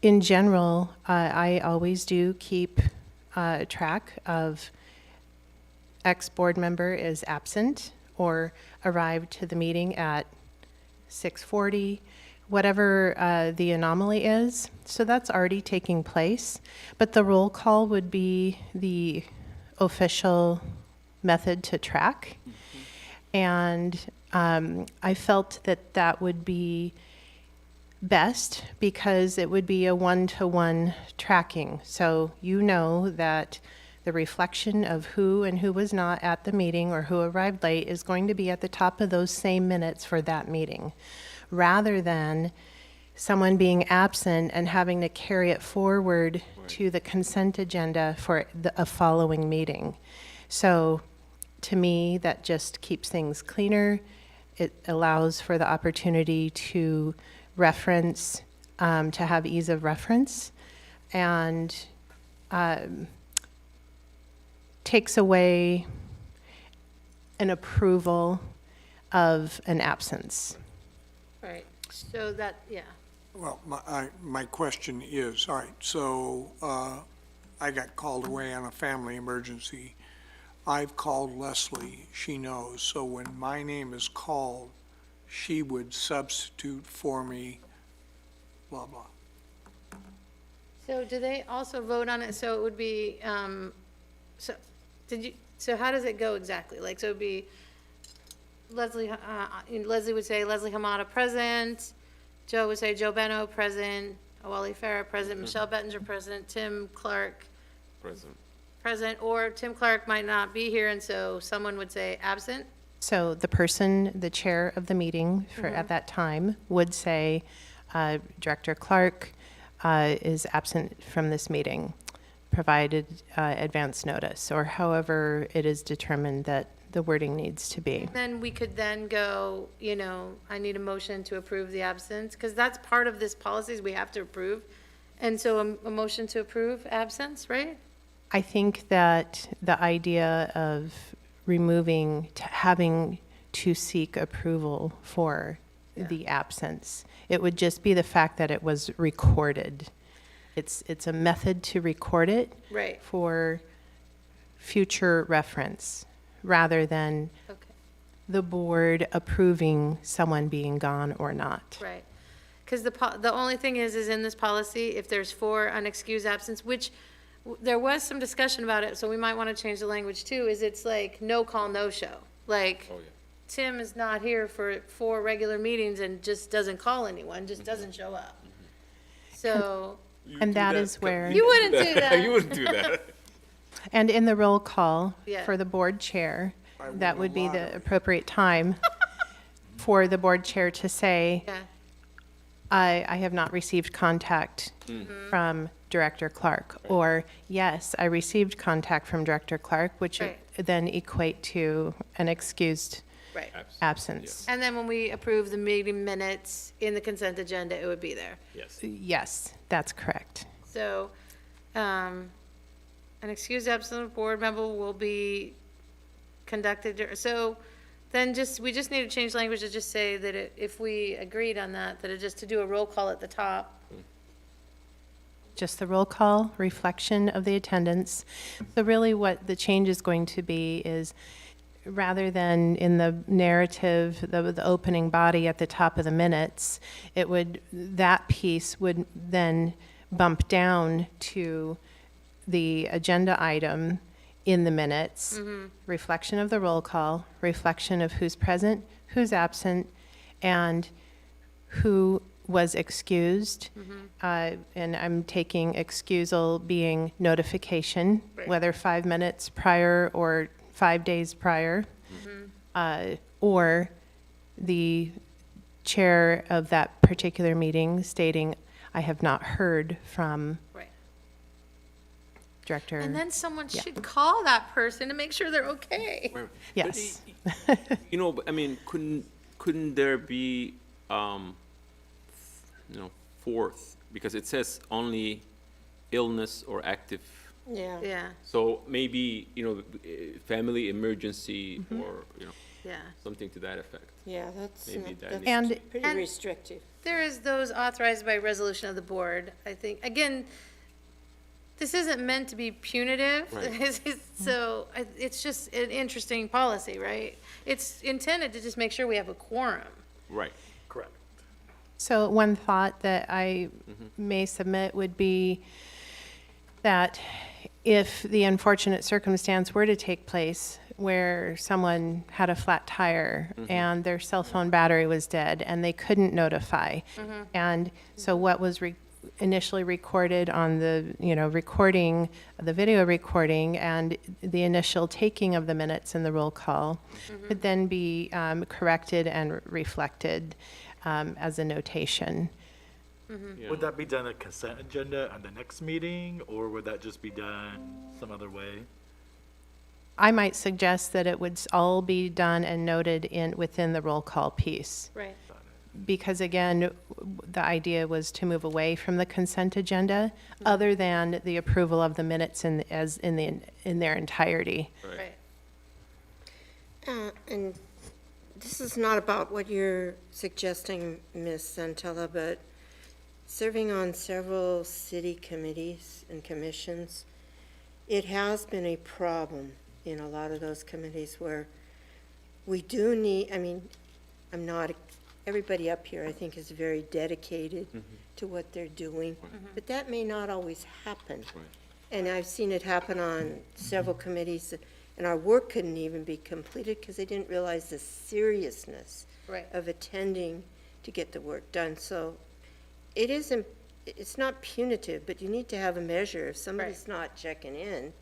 in general, I always do keep track of X board member is absent or arrived to the meeting at 6:40, whatever the anomaly is. So that's already taking place. But the roll call would be the official method to track. And I felt that would be best because it would be a one-to-one tracking. So you know that the reflection of who and who was not at the meeting or who arrived late is going to be at the top of those same minutes for that meeting, rather than someone being absent and having to carry it forward to the consent agenda for a following meeting. So to me, that just keeps things cleaner. It allows for the opportunity to reference, to have ease of reference, and takes away an approval of an absence.
Right, so that, yeah.
Well, my question is, all right, so I got called away on a family emergency. I've called Leslie, she knows, so when my name is called, she would substitute for me, blah, blah.
So do they also vote on it, so it would be, so how does it go exactly? Like, so it'd be Leslie would say Leslie Hamada present, Joe would say Joe Beno present, Awali Farah present, Michelle Bettinger present, Tim Clark present, or Tim Clark might not be here, and so someone would say absent?
So the person, the chair of the meeting for, at that time, would say, Director Clark is absent from this meeting, provided advance notice, or however it is determined that the wording needs to be.
Then we could then go, I need a motion to approve the absence, because that's part of this policies we have to approve. And so a motion to approve absence, right?
I think that the idea of removing, having to seek approval for the absence, it would just be the fact that it was recorded. It's a method to record it
Right.
for future reference, rather than
Okay,
the board approving someone being gone or not.
right. Because the only thing is in this policy, if there's 4 unexcused absence, which there was some discussion about it, so we might want to change the language too, is it's like no call, no show. Like, Tim is not here for 4 regular meetings and just doesn't call anyone, just doesn't show up. So,
And that is where,
you wouldn't do that.
You wouldn't do that.
and in the roll call
Yeah.
for the board chair,
would
that would be
allow
the
it.
appropriate time for the board chair to say,
Yeah,
I have not received contact from Director Clark, or yes, I received contact from Director Clark, which
Right.
then equate to an excused
right.
absence.
And then when we approve the meeting minutes in the consent agenda, it would be there.
Yes, that's correct.
So, an excused absent board member will be conducted, so then we just need to change language to just say that if we agreed on that, that it just to do a roll call at the top.
Just the roll call, reflection of the attendance. So really what the change is going to be is, rather than in the narrative, the opening body at the top of the minutes, that piece would then bump down to the agenda item in the minutes, reflection of the roll call, reflection of who's present, who's absent, and who was excused. And I'm taking excusal being notification, whether 5 minutes prior or 5 days prior, or the chair of that particular meeting stating, I have not heard from
Right.
Director.
And then someone should call that person to make sure they're okay.
Yes.
You know, I mean, couldn't there be, fourth, because it says only illness or active.
Yeah.
Yeah,
So maybe, family emergency
Mm-hmm.
or,
yeah.
something to that effect.
Yeah, that's,
Maybe that
that's
And-
pretty
And-
restrictive.
There is those authorized by resolution of the board, I think. Again, this isn't meant to be punitive.
Right.
So it's just an interesting policy, right? It's intended to just make sure we have a quorum.
Right.
Correct.
So one thought that I may submit would be that if the unfortunate circumstance were to take place where someone had a flat tire and their cell phone battery was dead and they couldn't notify, and so what was initially recorded on the, recording, the video recording, and the initial taking of the minutes in the roll call could then be corrected and reflected as a notation.
Yeah.
Would that be done a consent agenda on the next meeting, or would that just be done some other way?
I might suggest that it would all be done and noted within the roll call piece.
Right.
Because again, the idea was to move away from the consent agenda, other than the approval of the minutes in their entirety.
Right.
And this is not about what you're suggesting, Ms. Santella, but serving on several city committees and commissions, it has been a problem in a lot of those committees where we do need, I mean, everybody up here, I think, is very dedicated to what they're doing, but that may not always happen. And I've seen it happen on several committees, and our work couldn't even be completed because they didn't realize the seriousness
Right.
of attending to get the work done. So it's not punitive, but you need to have a measure. If somebody's not checking in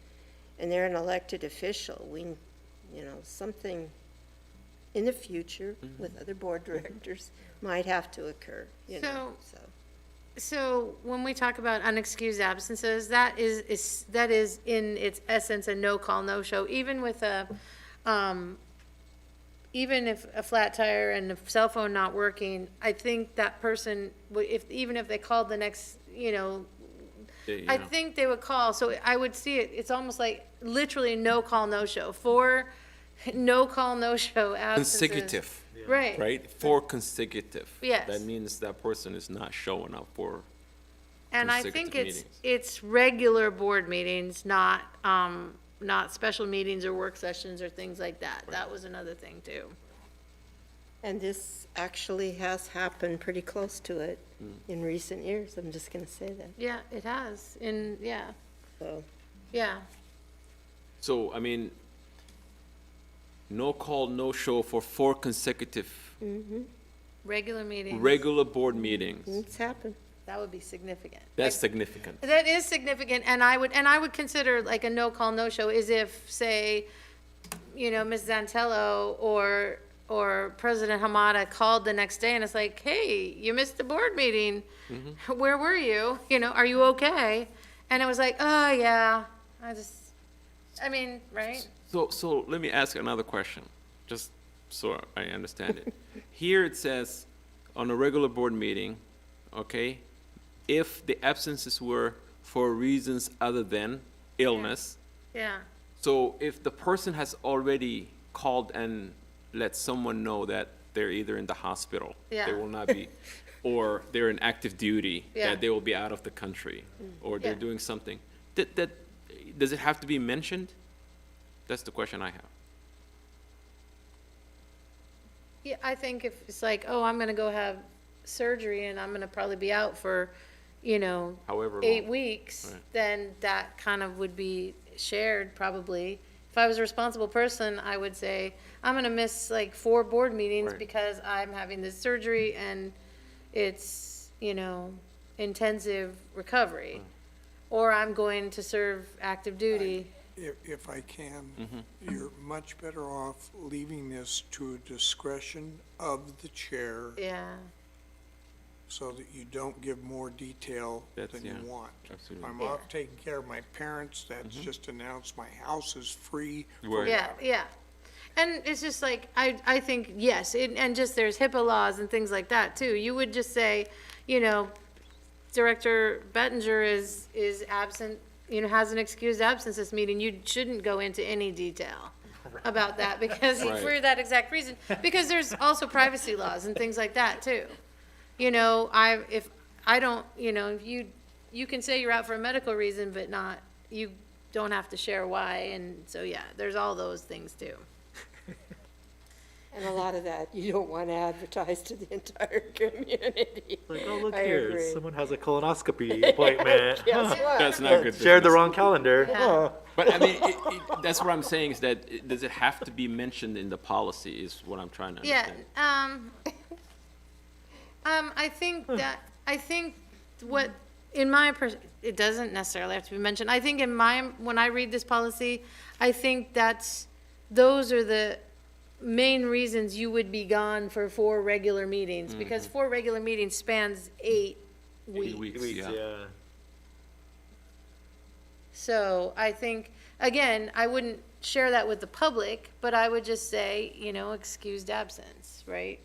and they're an elected official, something in the future with other board directors might have to occur, so.
So when we talk about unexcused absences, that is in its essence a no call, no show, even with even if a flat tire and a cell phone not working, I think that person, even if they called the next, I think they would call. So I would see it, it's almost like literally no call, no show. 4 no call, no show absences.
Consecutive,
Right.
right? 4 consecutive.
Yes.
That means that person is not showing up for,
And I think
consecutive meetings.
it's regular board meetings, not special meetings or work sessions or things like that. That was another thing too.
And this actually has happened pretty close to it in recent years, I'm just gonna say that,
Yeah, it has,
so.
yeah.
so, I mean, no call, no show for 4 consecutive
Regular meetings.
regular board meetings.
It's happened.
That would be significant.
That's significant.
That is significant, and I would consider like a no call, no show is if, say, Ms. Zantello or President Hamada called the next day and it's like, hey, you missed the board meeting. Where were you? Are you okay? And it was like, oh, yeah, right?
So let me ask another question, just so I understand it. Here it says, on a regular board meeting, okay, if the absences were for reasons other than illness,
Yeah,
so if the person has already called and let someone know that they're either in the hospital,
Yeah.
they will not be, or they're in active duty,
Yeah.
that they will be out of the country, or they're
Yeah.
doing something, that, does it have to be mentioned? That's the question I have.
yeah, I think if it's like, oh, I'm gonna go have surgery and I'm gonna probably be out for,
However
8
long.
weeks,
Right.
then that kind of would be shared probably. If I was a responsible person, I would say, I'm gonna miss like 4 board meetings
Right.
because I'm having this surgery and it's, intensive recovery. Or I'm going to serve active duty.
If I can, you're much better off leaving this to discretion of the chair
Yeah,
so that you don't give more detail
That's-
than you
yeah,
want.
absolutely.
I'm
Yeah.
off taking care of my parents, that's just announced, my house is free.
Right.
yeah. And it's just like, I think, yes, and just there's HIPAA laws and things like that too. You would just say, Director Bettinger is absent, has an excused absence this meeting. You shouldn't go into any detail about that because
Right.
for that exact reason. Because there's also privacy laws and things like that too. If you can say you're out for a medical reason, but you don't have to share why. And so, yeah, there's all those things too.
And a lot of that, you don't want to advertise to the entire community.
Like, oh, look
I
here,
agree.
someone has a colonoscopy appointment.
Guess what?
That's not good.
Shared the
business.
wrong calendar. Oh.
But I mean, that's what I'm saying is that, does it have to be mentioned in the policy is what I'm trying to
Yeah,
understand.
I think what, it doesn't necessarily have to be mentioned. I think when I read this policy, I think those are the main reasons you would be gone for 4 regular meetings, because 4 regular meetings spans 8 weeks.
8 weeks,
Weeks,
So I think, again, I wouldn't, share that with the public, but I would just say, you know, excused absence, right?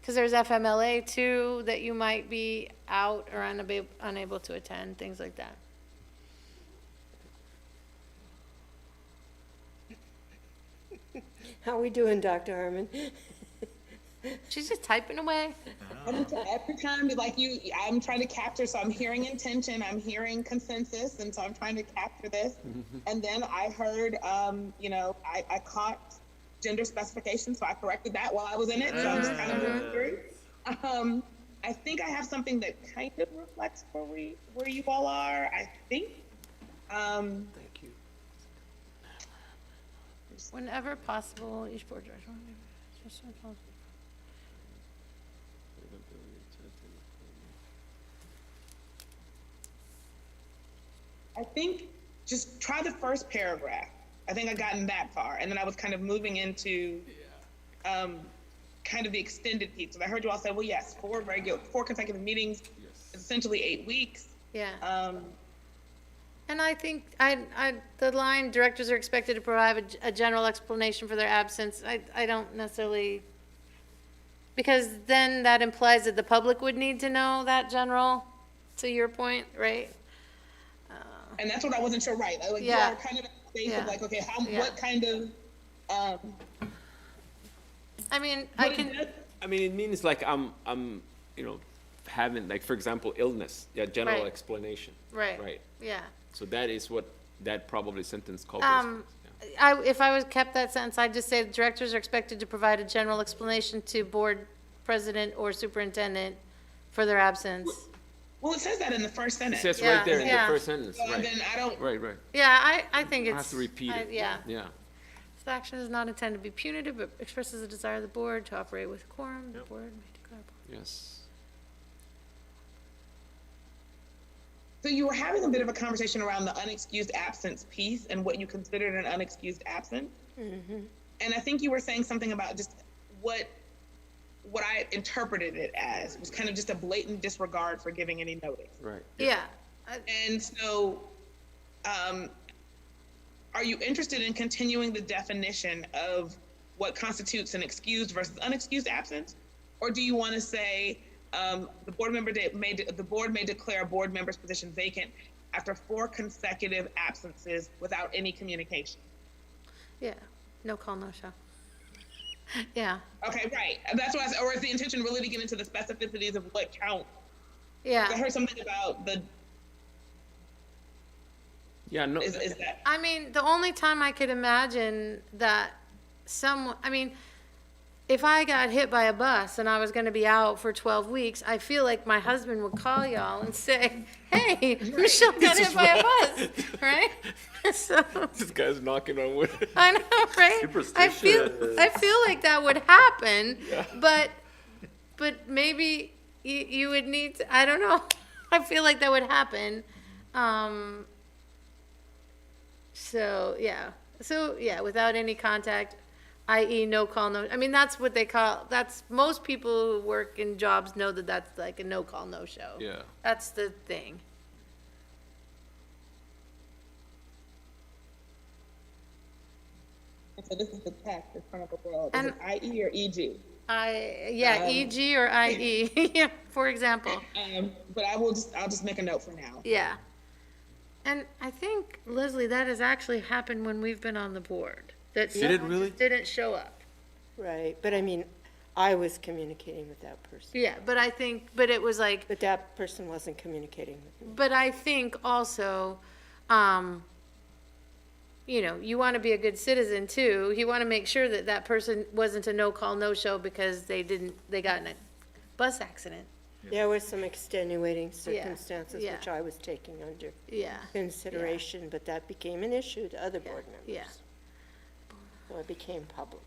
Because there's FMLA too, that you might be out or unable to attend, things like that.
How we doing, Dr. Harmon?
She's just typing away.
Every time, like I'm trying to capture, so I'm hearing intention, I'm hearing consensus, and so I'm trying to capture this. And then I heard, you know, I caught gender specification, so I corrected that while I was in it, so I'm just kind of moving through. I think I have something that kind of reflects where you all are, I think.
Thank you.
Whenever possible, each board director.
I think just try the first paragraph. I think I gotten that far, and then I was kind of moving into kind of the extended piece. So I heard you all say, well, yes, 4 consecutive meetings, essentially 8 weeks.
Yeah. And I think the line, directors are expected to provide a general explanation for their absence, I don't necessarily, because then that implies that the public would need to know that general, to your point, right?
And that's what I wasn't sure, right? Like,
Yeah.
you are kind of at the space
Yeah.
of like, okay,
Yeah.
what kind of,
I mean,
what it does-
I mean, it means like I'm, you know, having, like, for example, illness, general
Right.
explanation.
right,
Right.
yeah.
So that is what that probably sentence covers. Yeah.
If I was kept that sentence, I'd just say the directors are expected to provide a general explanation to board president or superintendent for their absence.
well, it says that in the first
It
sentence.
says
Yeah,
right there in the
yeah.
first sentence,
So
right,
then I don't,
right, right.
Yeah, I think
I
it's.
have to repeat it.
Yeah.
Yeah.
This action is not intended to be punitive, but expresses a desire of the board to operate with quorum. The board may declare.
Yes.
so you were having a bit of a conversation around the unexcused absence piece and what you considered an unexcused absence. And I think you were saying something about just what I interpreted it as was kind of just a blatant disregard for giving any notice.
Right.
Yeah.
And so, are you interested in continuing the definition of what constitutes an excused versus unexcused absence? Or do you want to say, the board may declare a board member's position vacant after 4 consecutive absences without any communication?
Yeah. No call, no show. Yeah.
Okay, right. That's why, or is the intention really to get into the specificities of what counts? I
Yeah.
heard something about the,
Yeah, no,
is that,
I mean, the only time I could imagine that someone, I mean, if I got hit by a bus and I was gonna be out for 12 weeks, I feel like my husband would call y'all and say, hey, Michelle got hit by a bus, right? So,
this guy's knocking on wood.
I know, right? I feel like that would happen, but maybe you would need to, I don't know. I feel like that would happen. So yeah, without any contact, i.e. no call, no, I mean, that's what they call, that's, most people who work in jobs know that that's like a no call, no show.
Yeah.
That's the thing.
so this is the text in front of the world, is
And-
it IE or EG?
EG or IE, yeah, for example.
But I'll just make a note for now.
Yeah. And I think, Leslie, that has actually happened when we've been on the board. That
Did it
someone
really?
just didn't show up.
Right, but I mean, I was communicating with that person,
Yeah, but I think, but it was like,
but that person wasn't communicating with me.
but I think also, you know, you want to be a good citizen too. You want to make sure that that person wasn't a no call, no show because they got in a bus accident.
There were some extenuating circumstances
yeah.
which I was taking under
Yeah.
consideration, but that became an issue to other board members.
Yeah.
So it became public.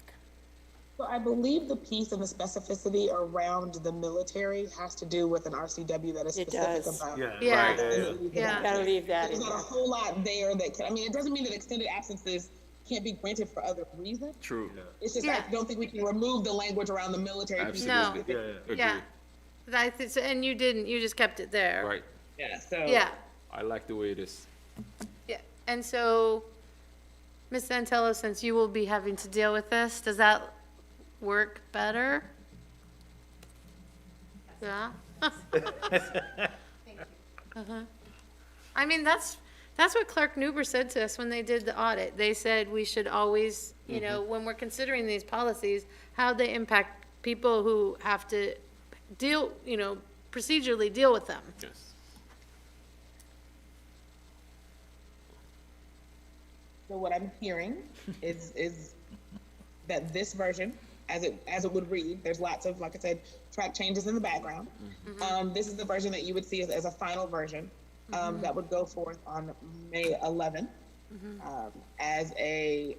So I believe the piece and the specificity around the military has to do with an RCW that is
It
specific
does.
about.
Yeah.
Yeah.
Right,
Yeah.
Gotta leave that
There's
in
not a
there.
whole lot there that can, I mean, it doesn't mean that extended absences can't be granted for other reasons.
True.
It's just,
Yeah.
I don't think we can remove the language around the military piece.
Absolutely.
No.
Yeah,
Yeah. And you didn't, you just kept it there.
Right.
Yeah, so.
Yeah.
I like the way it is.
Yeah, and so Ms. Santello, since you will be having to deal with this, does that work better? Yeah? I mean, that's what Clerk Newber said to us when they did the audit. They said we should always, you know, when we're considering these policies, how they impact people who have to deal, you know, procedurally deal with them.
Yes.
So what I'm hearing is that this version, as it would read, there's lots of, like I said, track changes in the background. This is the version that you would see as a final version that would go forth on May 11th. As a,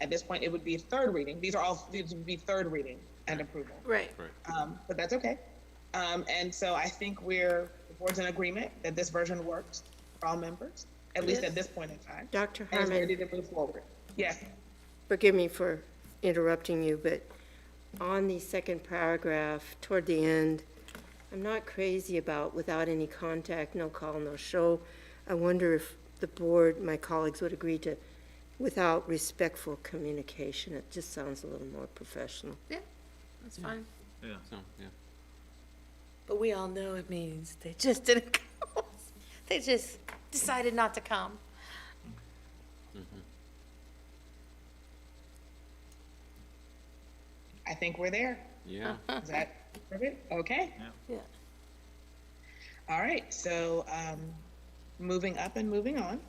at this point, it would be third reading. These would be third reading and approval.
Right.
But that's okay. And so I think the board's in agreement that this version works for all members, at least at this point in time.
Dr.
And is
Harmon,
ready to move forward. Yes.
forgive me for interrupting you, but on the second paragraph, toward the end, I'm not crazy about without any contact, no call, no show. I wonder if the board, my colleagues would agree to without respectful communication. It just sounds a little more professional.
Yeah, that's fine.
So, yeah.
But we all know it means they just didn't come. They just decided not to come.
I think we're there.
Yeah.
Is that perfect? Okay.
Yeah.
All right. So moving up and moving on,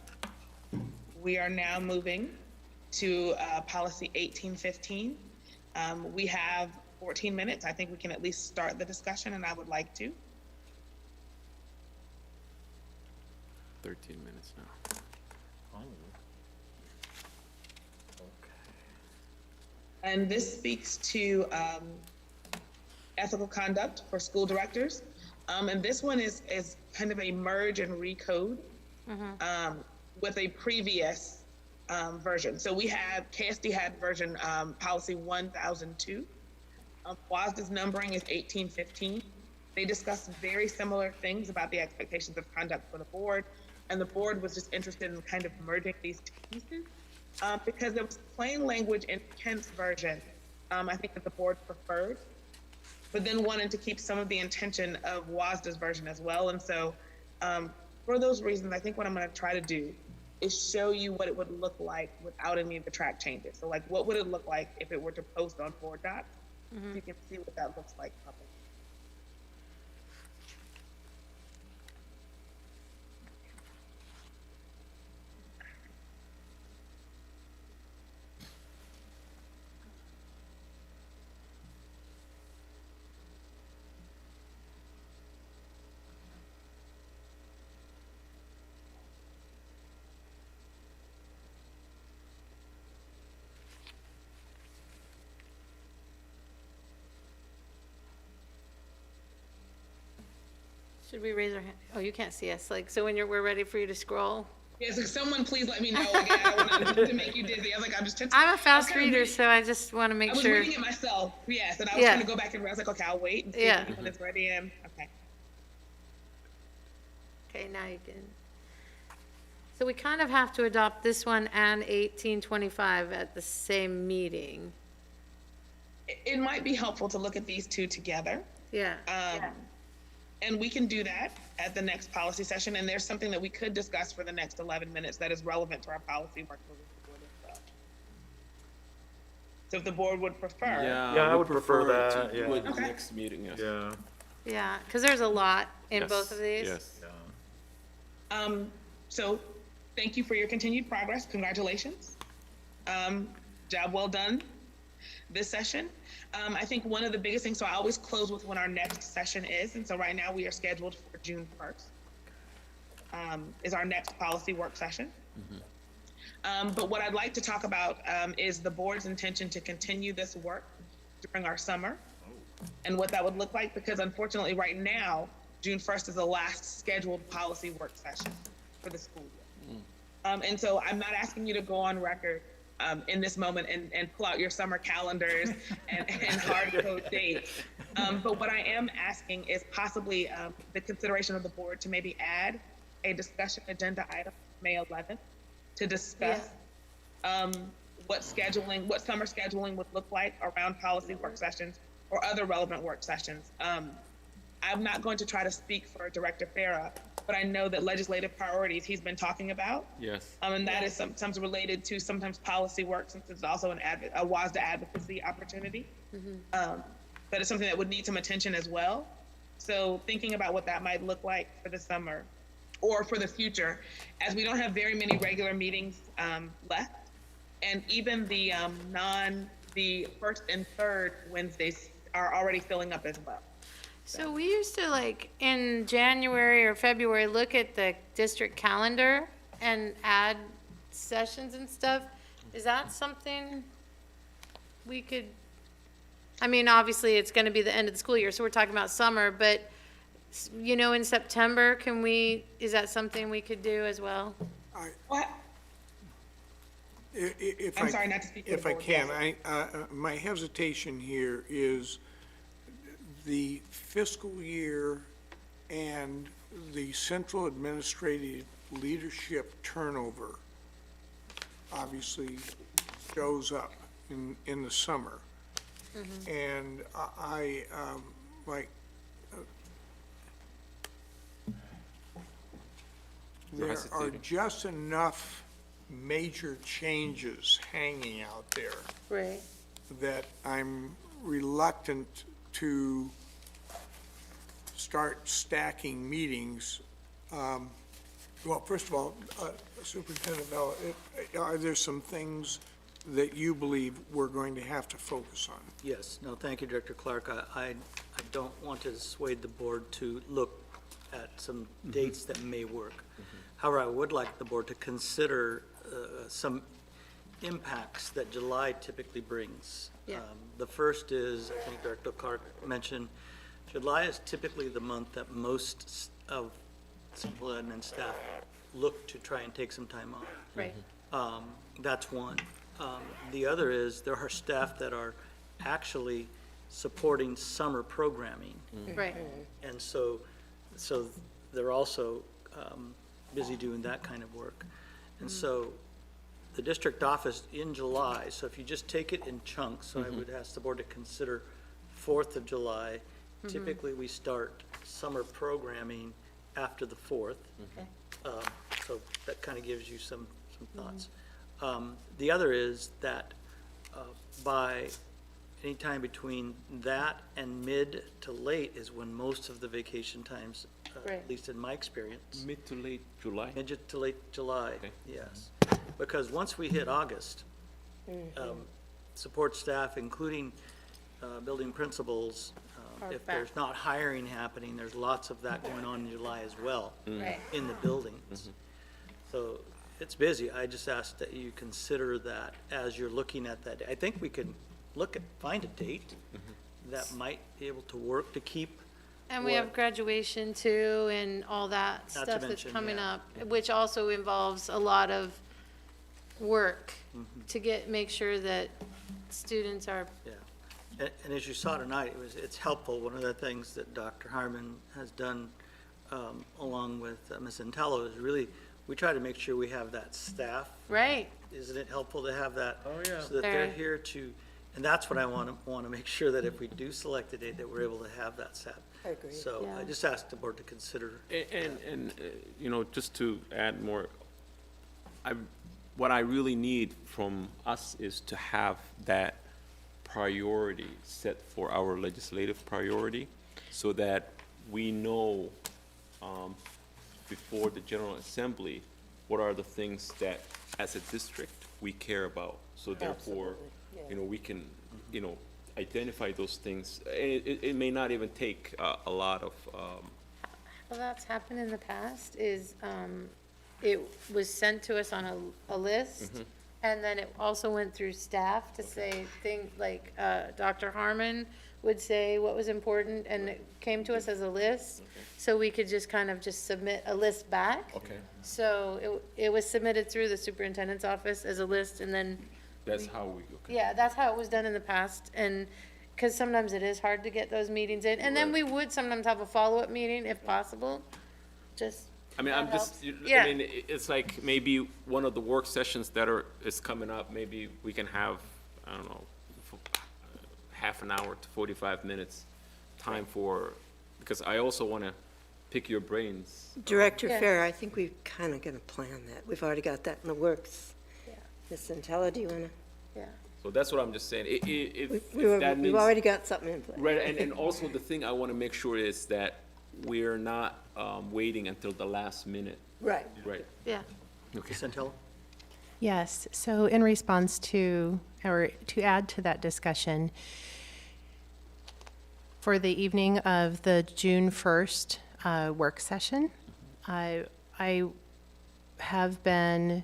we are now moving to policy 1815. We have 14 minutes. I think we can at least start the discussion, and I would like to.
13 minutes now.
And this speaks to ethical conduct for school directors. And this one is kind of a merge and recode with a previous version. So we have, KSD had version policy 1002. WASDA's numbering is 1815. They discussed very similar things about the expectations of conduct for the board. And the board was just interested in kind of merging these two pieces. Because there was plain language in Kent's version, I think that the board preferred, but then wanted to keep some of the intention of WASDA's version as well. And so for those reasons, I think what I'm going to try to do is show you what it would look like without any of the track changes. So like, what would it look like if it were to post on BoardDocs? So you can see what that looks like.
Should we raise our hand? Oh, you can't see us. Like, so when we're ready for you to scroll.
Yeah, so someone please let me know. Again, I don't want to make you dizzy. I was like, I'm just.
I'm a fast reader, so I just want to make
I was
sure.
reading it myself. Yes, and I was
Yeah.
trying to go back and I was like, okay, I'll wait and see
Yeah.
if anyone is ready. And okay.
Okay, now you can. So we kind of have to adopt this one and 1825 at the same meeting.
It might be helpful to look at these two together.
Yeah.
And we can do that at the next policy session. And there's something that we could discuss for the next 11 minutes that is relevant to our policy work moving forward as well. So if the board would prefer.
Yeah, I would prefer that,
To
yeah.
do it
Okay.
next meeting, yes.
Yeah.
Yeah, because there's a lot in
Yes,
both of these.
Yes.
So thank you for your continued progress. Congratulations. Job well done this session. I think one of the biggest things, so I always close with when our next session is. And so right now we are scheduled for June 1st, is our next policy work session. But what I'd like to talk about is the board's intention to continue this work during our summer and what that would look like, because unfortunately right now, June 1st is the last scheduled policy work session for the school year. And so I'm not asking you to go on record in this moment and pull out your summer calendars and hard code dates. But what I am asking is possibly the consideration of the board to maybe add a discussion agenda item May 11th to discuss
what summer scheduling would look like around policy work sessions or other relevant work sessions. I'm not going to try to speak for Director Farah, but I know that legislative priorities he's been talking about.
Yes.
And that is sometimes related to sometimes policy work, since it's also a WASDA advocacy opportunity. But it's something that would need some attention as well. So thinking about what that might look like for the summer or for the future, as we don't have very many regular meetings left, and even the the first and third Wednesdays are already filling up as well.
So we used to, like, in January or February, look at the district calendar and add sessions and stuff. Is that something we could, I mean, obviously, it's gonna be the end of the school year, so we're talking about summer, but, you know, in September, is that something we could do as well?
What?
If
I'm sorry, not to speak for the
If I
board,
can,
yes.
my hesitation here is the fiscal year and the central administrative leadership turnover obviously shows up in the summer. And I there are just enough major changes hanging out there
Right.
that I'm reluctant to start stacking meetings. Well, first of all, Superintendent Bella, are there some things that you believe we're going to have to focus on?
Yes, no, thank you, Director Clark. I don't want to dissuade the board to look at some dates that may work. However, I would like the board to consider some impacts that July typically brings.
Yeah.
The first is, I think Director Clark mentioned, July is typically the month that most of simple admin staff look to try and take some time off.
Right.
That's one. The other is there are staff that are actually supporting summer programming.
Right.
And so they're also busy doing that kind of work. And so the district office in July, so if you just take it in chunks, so I would ask the board to consider 4th of July. Typically, we start summer programming after the 4th. So that kind of gives you some thoughts. The other is that by any time between that and mid to late is when most of the vacation times,
Right.
at least in my experience.
Mid to late July?
Mid to late July,
Okay.
yes. Because once we hit August, support staff, including building principals,
Are
if
back.
there's not hiring happening, there's lots of that going on in July as well,
Right.
in the buildings. So it's busy. I just ask that you consider that as you're looking at that. I think we could find a date that might be able to work to keep.
And we have graduation too, and all that
to
stuff that's
mention,
coming
yeah.
up, which also involves a lot of work to make sure that students are,
Yeah, and as you saw tonight, it's helpful. One of the things that Dr. Harmon has done, along with Ms. Intello, is really, we try to make sure we have that staff.
right,
Isn't it helpful to have that?
Oh, yeah.
So that they're
There.
here to, and that's what I want to make sure that if we do select a date, that we're able to have that set.
I agree.
So I
Yeah.
just ask the board to consider.
And you know, just to add more, what I really need from us is to have that priority set for our legislative priority, so that we know, before the General Assembly, what are the things that, as a district, we care about. So therefore, you know, we can, you know, identify those things. It may not even take a lot of,
well, that's happened in the past, is, it was sent to us on a list, and then it also went through staff to say things like, Dr. Harmon would say what was important, and it came to us as a list, so we could just kind of just submit a list back.
okay,
So it was submitted through the superintendent's office as a list, and then,
that's how we, okay.
yeah, that's how it was done in the past, and, because sometimes it is hard to get those meetings in, and then we would sometimes have a follow-up meeting if possible, just,
I mean, I'm just,
Yeah.
I mean, it's like maybe one of the work sessions that is coming up, maybe we can have, I don't know, half an hour to 45 minutes time for, because I also want to pick your brains.
Director
Yeah.
Farah, I think we're kind of going to plan that. We've already got that in the works.
Yeah.
Ms. Santella, do you want to?
Yeah.
So that's what I'm just saying. If that
We've
means,
already got something in place.
right, and also the thing I want to make sure is that we're not waiting until the last minute,
Right.
right?
Yeah.
Okay.
Centella?
Yes, so in response to, or to add to that discussion, for the evening of the June 1st work session, I have been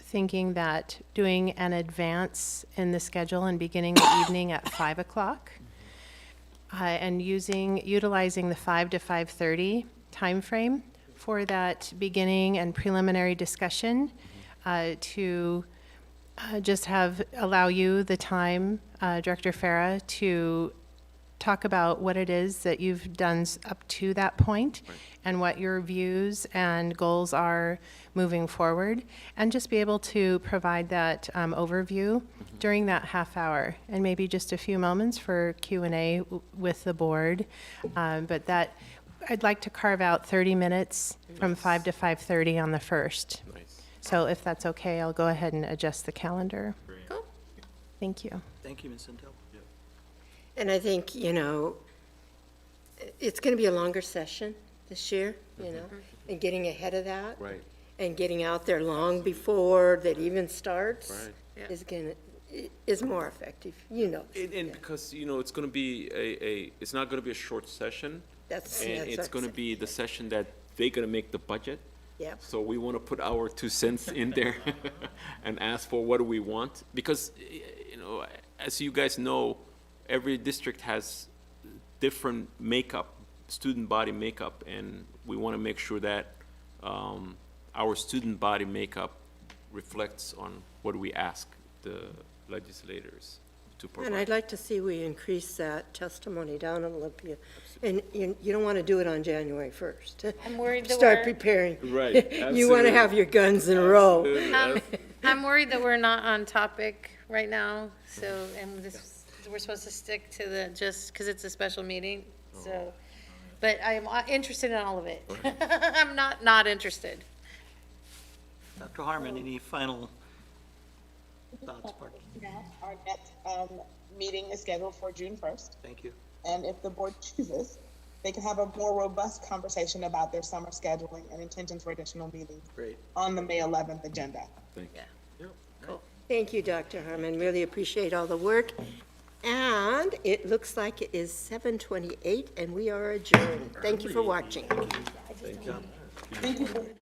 thinking that doing an advance in the schedule and beginning the evening at 5 o'clock, and utilizing the 5 to 5:30 timeframe for that beginning and preliminary discussion, to just allow you the time, Director Farah, to talk about what it is that you've done up to that point, and what your views and goals are moving forward, and just be able to provide that overview during that half hour, and maybe just a few moments for Q&A with the board. But that, I'd like to carve out 30 minutes from 5 to 5:30 on the 1st.
Nice.
So if that's okay, I'll go ahead and adjust the calendar.
Cool.
Thank you.
Thank you, Ms. Centella.
And I think, it's going to be a longer session this year, and getting ahead of that.
Right.
And getting out there long before that even starts.
Right.
Is more effective,
And because, it's going to be it's not going to be a short session.
That's
And it's
what
going to be the session that they're going to make the budget.
Yep.
So we want to put our 2 cents in there and ask for what do we want? Because, as you guys know, every district has different makeup, student body makeup, and we want to make sure that our student body makeup reflects on what we ask the legislators to
And
provide.
I'd like to see we increase that testimony down in Olympia. And you don't want to do it on January 1st.
I'm worried that
Start
we're,
preparing.
Right,
You want to
absolutely.
have your guns in a row.
I'm worried that we're not on topic right now, so, and this, we're supposed to stick to the, just because it's a special meeting, so. But I'm interested in all of it. I'm not interested.
Dr. Harmon, any final thoughts, Parker?
Our next meeting is scheduled for June 1st.
Thank you.
And if the board chooses, they can have a more robust conversation about their summer scheduling and intentions for additional meetings
Great.
on the May 11th agenda.
Thank you.
Thank you, Dr. Harmon. Really appreciate all the work. And it looks like it is 7:28, and we are adjourned. Thank you for watching.
Thank you.
Thank you.